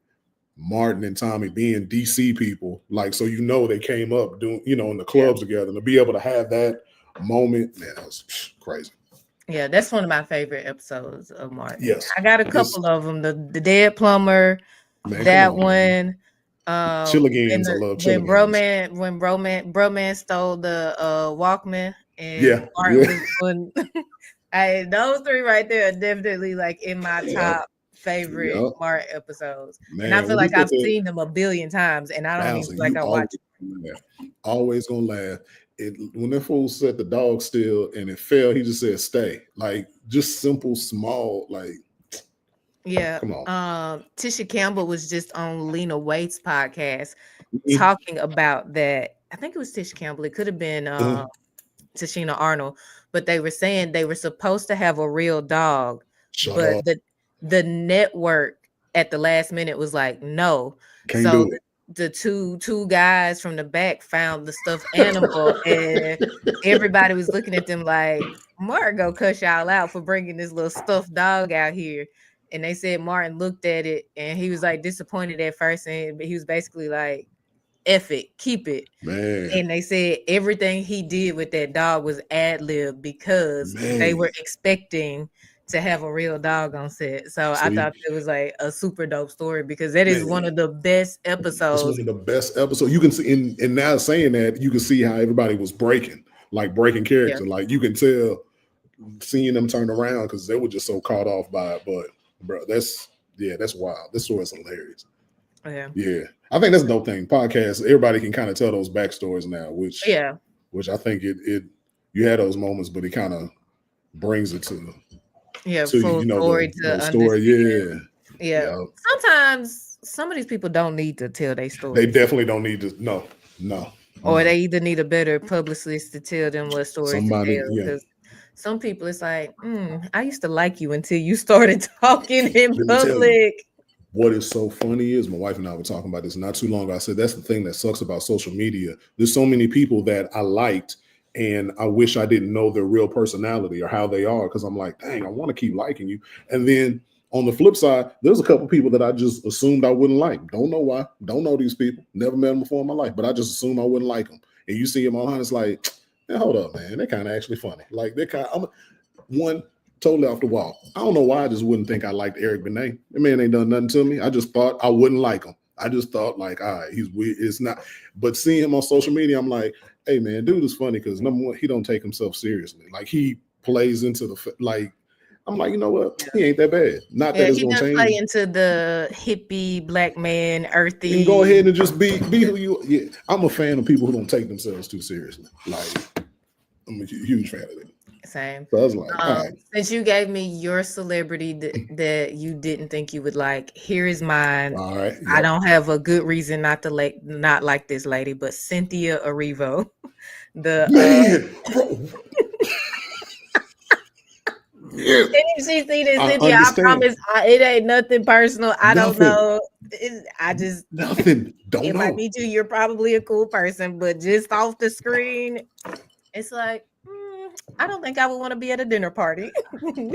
Martin and Tommy being DC people, like, so they came up doing, in the clubs together, and to be able to have that moment, man, that was crazy. Yeah, that's one of my favorite episodes of Martin. Yes, I got a couple of them. The Dead Plumber, man, that come on, man. one. Chilligans, I love When Chilligans. Broman stole the Walkman and Yeah, Martin was doing. Those three right there are definitely like in my yep, top favorite yep. Martin episodes. Man, and I feel when he like put I've the seen them a billion times, and I don't even thousand, feel like you I always watch. gonna laugh. Always gonna laugh. When that fool set the dog still and it fell, he just said stay. Like just simple, small, like Yeah. come on. Tisha Campbell was just on Lena Waithe's podcast Mhm. talking about that. I think it was Tisha Campbell. It could have been Tashina Arnold, but they were saying they were supposed to have a real dog, Shut but up. the network at the last minute was like, no. Can't So do it. the two guys from the back found the stuffed animal, and everybody was looking at them like, Martin go cuss y'all out for bringing this little stuffed dog out here. And they said Martin looked at it and he was like disappointed at first, and he was basically like, F it, keep it. Man. And they said everything he did with that dog was ad lib because they Man. were expecting to have a real dog on set. So I See, thought it was like a super dope story because that is man, one of the best it's episodes. one of the best episodes. You can see, and now saying that, you can see how everybody was breaking character. Yeah. Like you can tell, seeing them turn around because they were just so caught off by it. But bro, that's wild. This story is hilarious. Yeah. I think that's a dope thing. Podcasts, everybody can kind of tell those backstories now, which I think it you had those moments, but it kind of brings it to full story the story. Yeah. Sometimes some of these people don't need to tell their story. They definitely don't need to. No. Or they either need a better publicist to tell them what story to tell. Yeah. Because some people, it's like, I used to like you until you started talking in public. What is so funny is my wife and I were talking about this not too long ago. I said that's the thing that sucks about social media. There's so many people that I liked, and I wish I didn't know their real personality or how they are, because I'm like, dang, I want to keep liking you. And then on the flip side, there's a couple people that I just assumed I wouldn't like. Don't know why. Don't know these people. Never met them before in my life, but I just assumed I wouldn't like them. And you see them online, it's like, man, hold up, man. They're kind of actually funny. Like they're kind of one totally off the wall. I don't know why I just wouldn't think I liked Eric Benet. That man ain't done nothing to me. I just thought I wouldn't like him. I just thought like, all right, he's weird. It's not. But seeing him on social media, I'm like, hey man, dude is funny because number one, he don't take himself seriously. Like he plays into the like. I'm like, you know what? He ain't that bad. Not that it's gonna change. Play into the hippie black man, earthy. You can go ahead and just be who you. Yeah, I'm a fan of people who don't take themselves too seriously. Like I'm a huge fan of that. Same. So I was like, all right. Since you gave me your celebrity that you didn't think you would like, here is mine. All right. Yep. I don't have a good reason not like this lady, but Cynthia Erivo. If she see this, Cynthia, I promise it ain't nothing personal. I don't know. I just nothing. Don't it know. might be too. You're probably a cool person, but just off the screen, it's like I don't think I would want to be at a dinner party.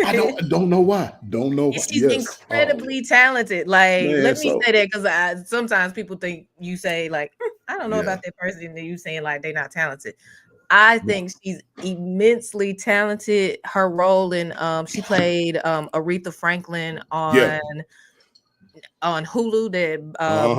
I don't know why. Don't know why. She's incredibly talented. Like, let me say that because sometimes people think you say like, I don't know about that person, and you saying like they're not talented. I think she's immensely talented. Her role in she played Aretha Franklin on Hulu that Bio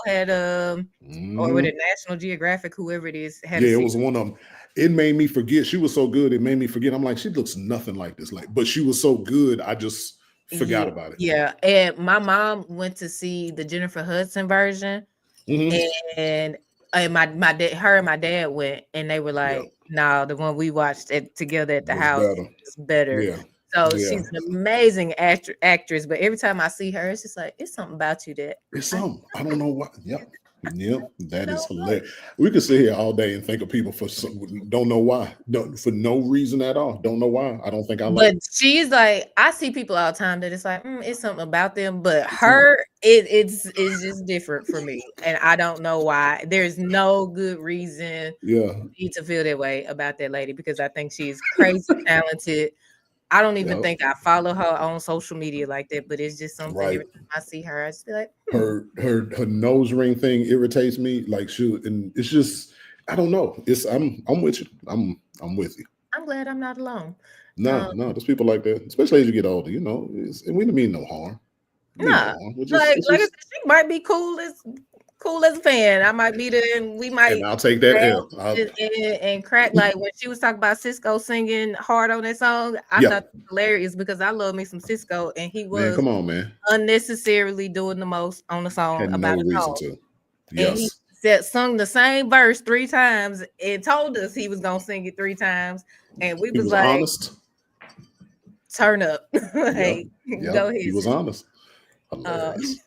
had or with a National Geographic, whoever it is had. Yeah, it was one of them. It made me forget. She was so good. It made me forget. I'm like, she looks nothing like this. Like, but she was so good. I just forgot about it. Yeah, and my mom went to see the Jennifer Hudson version, and my dad, her and my dad went, and they were like, "No, the one we watched together at the house is better." Yeah. So Yeah. she's an amazing actress. But every time I see her, it's just like it's something about you that It's I something. I don't know why. Yep. Yep. That is don't know. hilarious. We could sit here all day and think of people for some, don't know why. Don't, for no reason at all. Don't know why. I don't think I like But she's like, I see people all the time that it's like, it's something about them. But it's something. her, it's just different for me, and I don't know why. There's no good reason Yeah. for me to feel that way about that lady because I think she's crazy talented. I don't even Yep. think I follow her on social media like that, but it's just something Right. every time I see her, I just be like, Her nose ring thing irritates me. Like she, and it's just I don't know. It's I'm with you. I'm with you. I'm glad I'm not alone. No, Um, no, there's people like that, especially as you get older. You know, and we don't mean no harm. Mean no nah, harm. We're just it's like I said, just she might be cool as a fan. I might be there, and we and might I'll take that laugh L. and crack. Like when she was talking about Cisco singing hard on that song, I Yeah, thought it was hilarious because I love me some Cisco, and he man, was come on, man. unnecessarily doing the most on the song Had about no a reason song. to. And he Yes, sung the same verse 3 times and told us he was gonna sing it 3 times. And we he was was like, honest. turn up. Yep, Hey, yep, go he ahead, was sis. honest. Uh, Hilarious.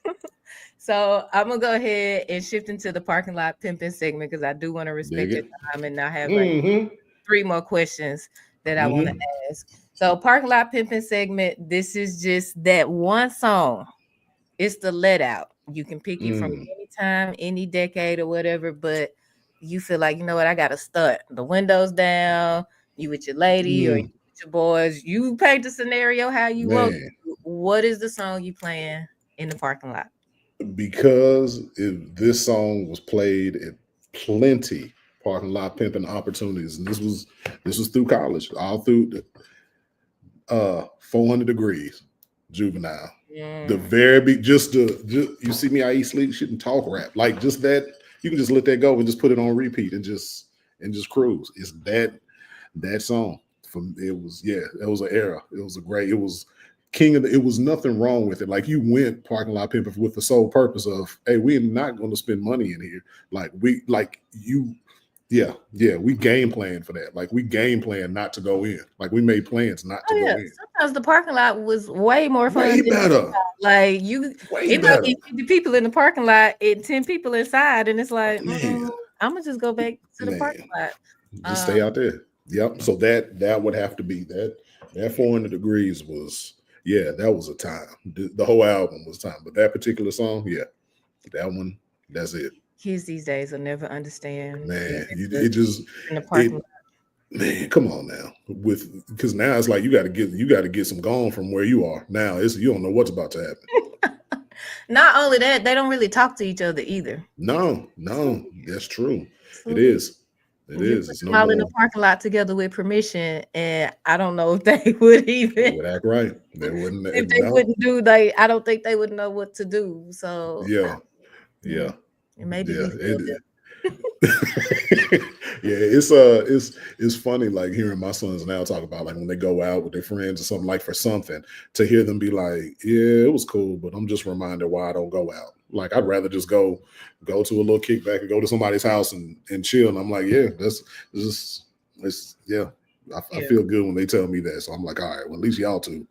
so I'm gonna go ahead and shift into the parking lot pimping segment because I do want to Dig respect your it. time and I have like Mm-hmm. 3 more questions that I want to Mm-hmm. ask. So parking lot pimping segment, this is just that one song. It's the let out. You can pick it from Mm. any time, any decade or whatever, but you feel like, you know what, I got to stunt. The windows down, you with your lady or you Mm. with your boys. You paint the scenario how you want Man, to. What is the song you playing in the parking lot? because this song was played at plenty parking lot pimping opportunities, and this was through college, all through 400 degrees, juvenile. The Mm, very big, just you see me, I eat, sleep, shit, and talk rap. Like just that, you can just let that go and just put it on repeat and just cruise. It's that song. From it was it was an era. It was a great. It was king of the. It was nothing wrong with it. Like you went parking lot pimping with the sole purpose of, hey, we're not going to spend money in here. Like we like you. Yeah, we game plan for that. Like we game plan not to go in. Like we made plans not to oh go yeah, in. sometimes the parking lot was way more fun Way than the better. inside. Like Way it might better. be 50 people in the parking lot and 10 people inside, and it's like, Man, I'm gonna just go back to the parking man. lot. Just stay Um, out there. Yep. So that would have to be that 400 degrees was that was a time. The whole album was time, but that particular song, that one, that's it. Kids these days will never understand the Man, it importance just in the parking it lot. man, come on now. Because now it's like you got to get some gone from where you are. Now it's you don't know what's about to happen. Not only that, they don't really talk to each other either. No, that's true. It So is. It you is. put It's them no all in the more. parking lot together with permission, and I don't know if they would They even would act right. They wouldn't. if they No. wouldn't do like I don't think they would know what to do. So Yeah. yeah, Yeah. and maybe Yeah. we failed them. Yeah, it's funny like hearing my sons now talk about like when they go out with their friends or something like for something to hear them be like, yeah, it was cool, but I'm just reminded why I don't go out. Like I'd rather just go to a little kickback and go to somebody's house and chill. And I'm like, yeah, this is it's yeah. I Yeah. feel good when they tell me that. So I'm like, all right, well at least y'all too.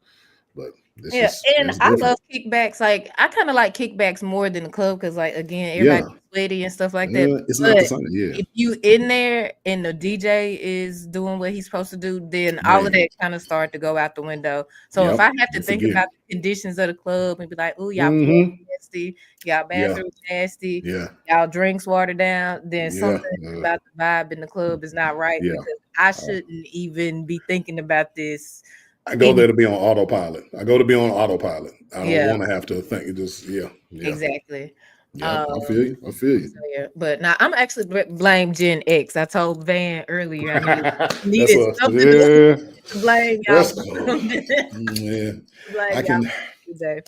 But Yeah, and it's I different. love kickbacks. Like I kind of like kickbacks more than the club because, like, again, everybody Yeah. sweaty and stuff like that. It's not the But same. Yeah. if you in there and the DJ is doing what he's supposed to do, then all of Man. that kind of start to go out the window. So if Yep. I have to You think forget. about the conditions of the club and be like, "Ooh, y'all floor Mm-hmm. nasty, y'all Yeah. bathroom nasty, Yeah. y'all drinks watered down," then Yeah. something about the vibe in the club is not right Yeah. because I Uh, shouldn't even be thinking about this. I go In there to be on autopilot. I go to be on autopilot. I don't yeah, want to have to think. It just exactly. yeah. Um, I feel you. I feel you. So yeah, but now I'm actually blame Gen X. I told Van earlier I That's needed a something yeah. to blame y'all That's cool. for. Yeah. Blame I y'all can. for today.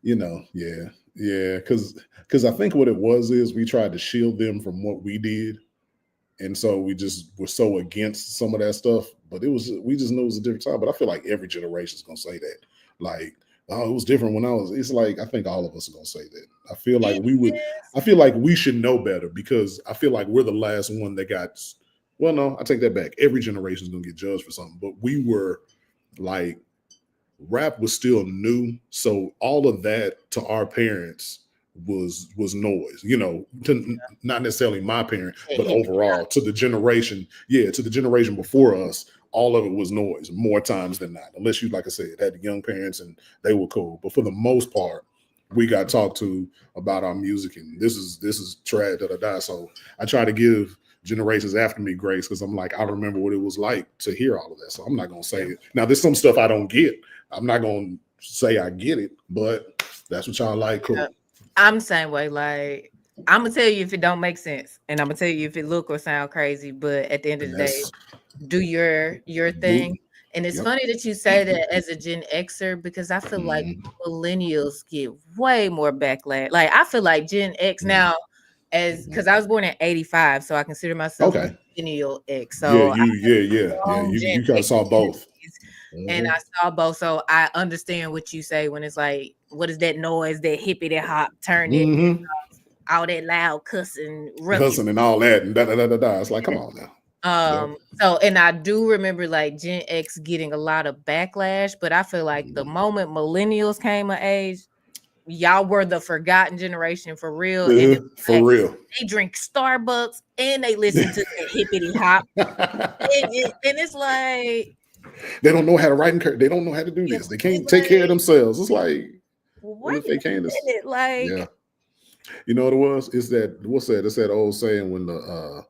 Yeah. Because I think what it was is we tried to shield them from what we did, and so we just were so against some of that stuff. But we just knew it was a different time. But I feel like every generation is gonna say that. Like, oh, it was different when I was. It's like I think all of us are gonna say that. I feel like It we would. is. I feel like we should know better because I feel like we're the last one that got. Well, no, I take that back. Every generation is gonna get judged for something, but we were like rap was still new, so all of that to our parents was noise, not necessarily my parent, That but hip overall to the generation, to the generation before us, all of it was noise more times than not, unless you, like I said, had the young parents and they were cool. But for the most part, we got talked to about our music, and this is trash, da da da. So I try to give generations after me grace, because I'm like, I remember what it was like to hear all of that. So I'm not gonna say it. Now there's some stuff I don't get. I'm not gonna say I get it, but that's what y'all like. Cool. I'm the same way. Like, I'm gonna tell you if it don't make sense, and I'm gonna tell you if it look or sound crazy. But at the end of And the day, that's do your do. thing. And it's Yep. funny that you say that as a Gen Xer, because I feel like Mm, millennials get way more backlash. Like, I feel like Gen X mm, now, as mm. because I was born in '85, so I consider myself a Okay. millennial X. Yeah, So I you. have Yeah, yeah, yeah. strong Gen You kind of X saw both. tendencies, and Hmm. I saw both. So I understand what you say when it's like, what is that noise, that hippity hop, turn it, Hmm. all that loud cussing, ruckus. Cussing and all that, and da da da da da. It's like, come on now. Yep. So and I do remember like Gen X getting a lot of backlash, but I feel like the Mhm. moment millennials came of age, y'all were the forgotten generation for real. And it's For like real. they drink Starbucks and they listen to that hippity hop. And it's like, They don't know how to write and they don't know how to do this. They it's can't take care of like, themselves. It's like, well, wait if they a can't, minute, like, yeah. You know what it was? It's that what's that? It's that old saying when the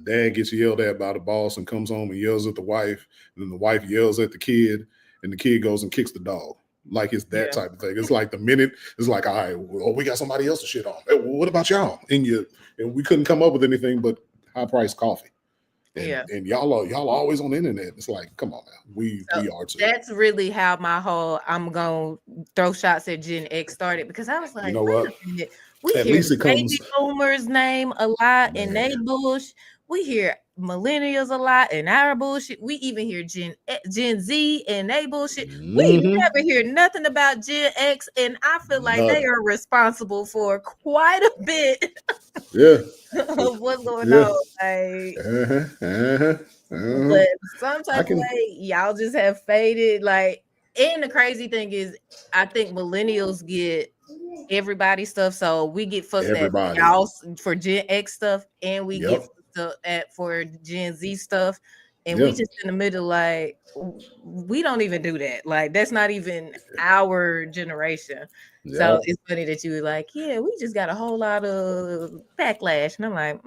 dad gets yelled at by the boss and comes home and yells at the wife, and then the wife yells at the kid, and the kid goes and kicks the dog. Like it's that yeah, type of thing. It's like the minute it's like, all right, well, we got somebody else to shit on. Hey, well, what about y'all? And we couldn't come up with anything but high priced coffee. yeah. And y'all are always on the internet. It's like, come on now, So we are too. that's really how my whole I'm gonna throw shots at Gen X started, because I was You like, know wait what? a minute, we At hear least the it baby comes, boomers name a lot and they man. bullshit. We hear millennials a lot and our bullshit. We even hear Gen Z and they bullshit. We Hmm. never hear nothing about Gen X, and I feel like they Nothing. are responsible for quite a bit Yeah. of what's going Yeah. on. Like, Uh-huh. Uh-huh. Uh-huh. but some I type of can way, y'all just have faded. Like, and the crazy thing is, I think millennials get everybody stuff, so we get fucked at everybody. y'all for Gen X stuff, and we get Yep. fucked up at for Gen Z stuff, and we Yeah. just in the middle. Like, we don't even do that. Like, that's not even our generation. So Yep. it's funny that you were like, yeah, we just got a whole lot of backlash, and I'm like,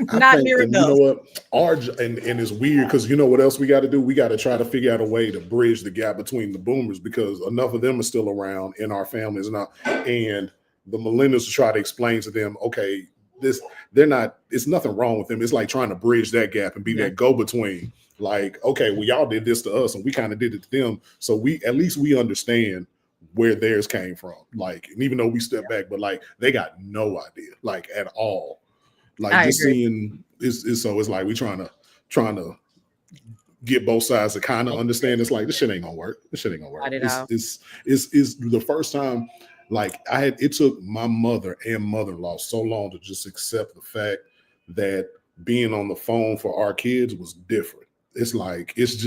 I not think, near and you know enough. what? And it's weird because you know what else we got to do? We got to try to figure out a way to bridge the gap between the boomers, because enough of them are still around in our families now, and the millennials to try to explain to them, okay, this they're not. It's nothing wrong with them. It's like trying to bridge that gap and be Yeah, that go between. Like, okay, well, y'all did this to us, and we kind of did it to them, so we at least we understand where theirs came from. Like, and even though we step back, but like they got no idea, like at all, like I just agree. seeing is so it's like we trying to get both sides to kind of understand. It's like this shit ain't gonna work. This shit ain't gonna work. Not at all. It's the first time, like it took my mother and mother-in-law so long to just accept the fact that being on the phone for our kids was different. It's like it's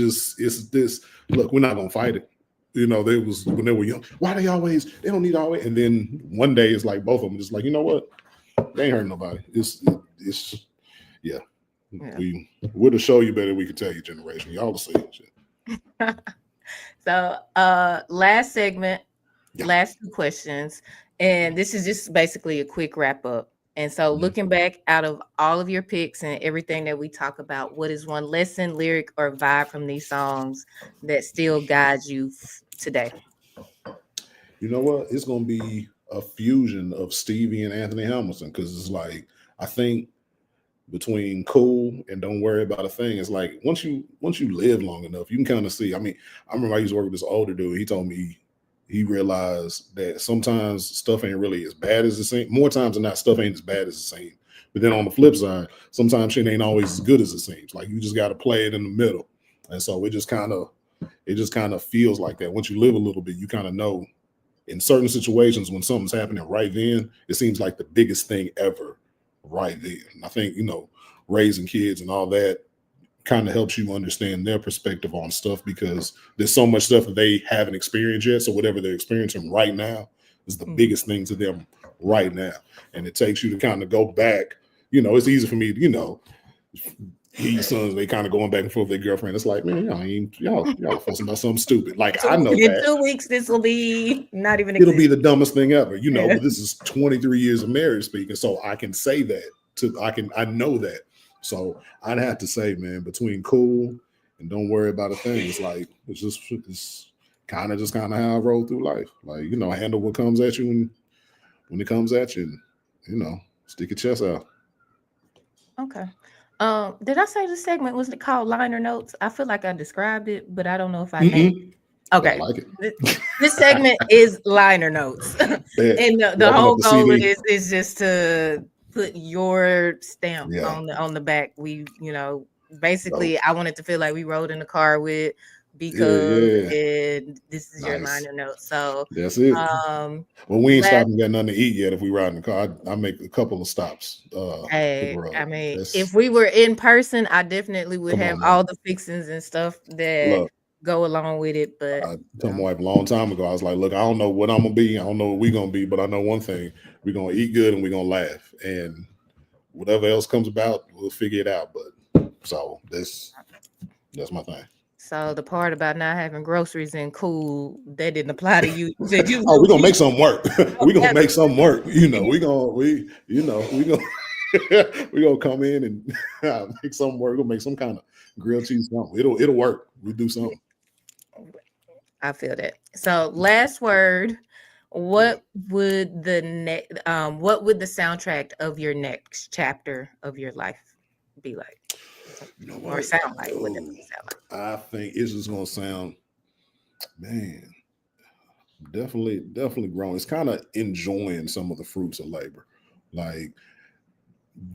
this look, we're not gonna fight it. They was when they were young. Why they don't need always, and then one day it's like both of them just like, you know what? They ain't hurting nobody. It's yeah. Yeah. We're the show you better we can tell you generation. Y'all the same shit. So, last segment, Yeah. last two questions, and this is just basically a quick wrap up. And so, Mhm. looking back out of all of your picks and everything that we talk about, what is one lesson, lyric, or vibe from these songs that still guides you today? You know what? It's gonna be a fusion of Stevie and Anthony Hamilton, because it's like I think between cool and don't worry about a thing, it's like once you live long enough, you can kind of see. I mean, I remember I used to work with this older dude. He told me he realized that sometimes stuff ain't really as bad as it seems. More times than not, stuff ain't as bad as it seems. But then on the flip side, sometimes shit ain't always as good as it seems. Like you just got to play it in the middle, and so it just kind of feels like that. Once you live a little bit, you kind of know in certain situations when something's happening right then, it seems like the biggest thing ever right then. And I think, raising kids and all that kind of helps you understand their perspective on stuff, because there's so much stuff that they haven't experienced yet. So whatever they're experiencing right now is the biggest thing to them right now. And it takes you to kind of go back. It's easy for me, his sons, they kind of going back and forth with their girlfriend. It's like, man, y'all fussing about something stupid. Like, I know in that 2 weeks, this will be not even. It'll be the dumbest thing ever, But this is 23 years of marriage speaking, so I can say that. I know that. So I'd have to say, man, between cool and don't worry about a thing, it's kind of how I roll through life. Like, handle what comes at you when it comes at you, and stick your chest out. Okay. Did I say the segment was called liner notes? I feel like I described it, but I don't know if I named it. Okay. I like it. This segment is liner notes. And the whole goal is just to put your stamp on the back. We, basically I wanted to feel like we rode in the car with B.Cov, and this is your liner note. So that's it. Well, we ain't stopping and got nothing to eat yet. If we ride in the car, I make a couple of stops. Hey, I mean, if we were in person, I definitely would have all the fixings and stuff that go along with it. But I told my wife a long time ago, I was like, look, I don't know what I'm gonna be, I don't know what we're gonna be, but I know one thing: we're gonna eat good and we're gonna laugh, and whatever else comes about, we'll figure it out. But so that's my thing. So the part about not having groceries and cool, that didn't apply to you. We're gonna make something work. We're gonna make something work. We're gonna come in and make something work. We're gonna make some kind of grilled cheese something. It'll work. We do something. I feel that. So last word, what would the soundtrack of your next chapter of your life be like? Or sound like? What does it sound like? I think it's just gonna sound, man, definitely growing. It's kind of enjoying some of the fruits of labor, like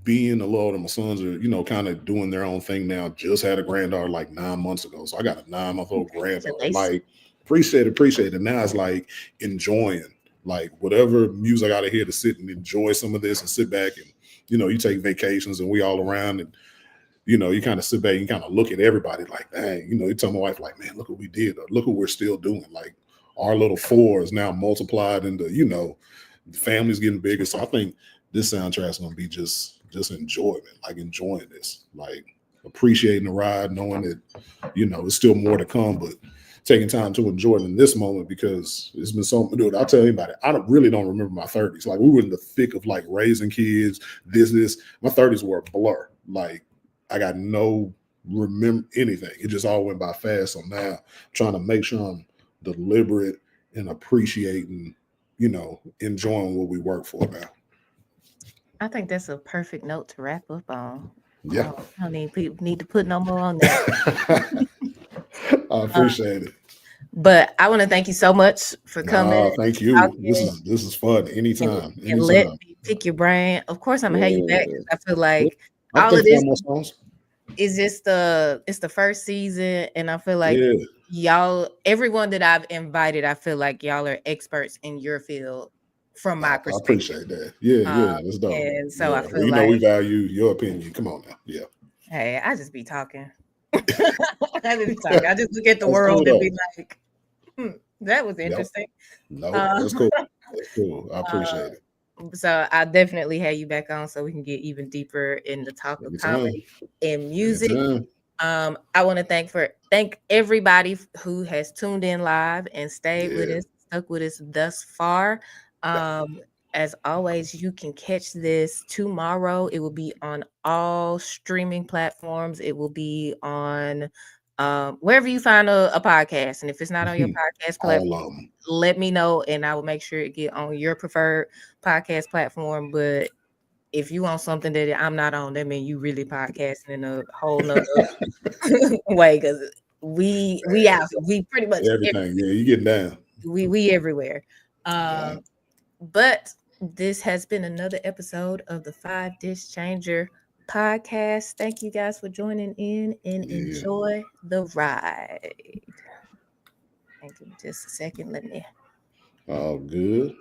being a lot of my sons are, kind of doing their own thing now. Just had a granddaughter like 9 months ago, so I got a 9-month-old granddaughter. Like, appreciate it. And now it's like enjoying, like, whatever music I gotta hear to sit and enjoy some of this and sit back and you take vacations and we all around and you kind of sit back and kind of look at everybody like, dang, you tell my wife, like, man, look what we did, or look what we're still doing. Like, our little 4 is now multiplied into, the family's getting bigger. So I think this soundtrack's gonna be just enjoyment, like enjoying this, like appreciating the ride, knowing that, it's still more to come, but taking time to enjoy it in this moment, because it's been so, dude, I'll tell anybody, I really don't remember my 30s. Like, we were in the thick of like raising kids, this. My 30s were a blur. Like, I got no remember anything. It just all went by fast. So now I'm trying to make sure I'm deliberate and appreciating, enjoying what we work for now. I think that's a perfect note to wrap up on. Yeah. I don't need to put no more on that. I appreciate it. But I want to thank you so much for coming. Thank you. This is fun. Anytime. And let me pick your brain. Of course, I'm gonna have you back. I feel like all of this is just it's the first season, and I feel like y'all, everyone that I've invited, I feel like y'all are experts in your field from my perspective. I appreciate that. Yeah, that's dope. And so I feel we value your opinion. Come on now. Yeah. Hey, I just be talking. I just look at the world and be like, that was interesting. Yep. No, that's cool. That's cool. I appreciate it. So I definitely have you back on so we can get even deeper in the talk of comedy and music. I want to thank everybody who has tuned in live and stayed with us, stuck with us thus far. As always, you can catch this tomorrow. It will be on all streaming platforms. It will be on wherever you find a podcast. And if it's not on your podcast platform, let me know and I will make sure it get on your preferred podcast platform. But if you want something that I'm not on, that means you really podcasting in a whole nother way, because we pretty much everything. Everywhere. Yeah, you get down. We everywhere. But this has been another episode of the 5 Dish Changer podcast. Thank you guys for joining in and enjoy the ride. Thank you. Just a second. Let me. Oh, good.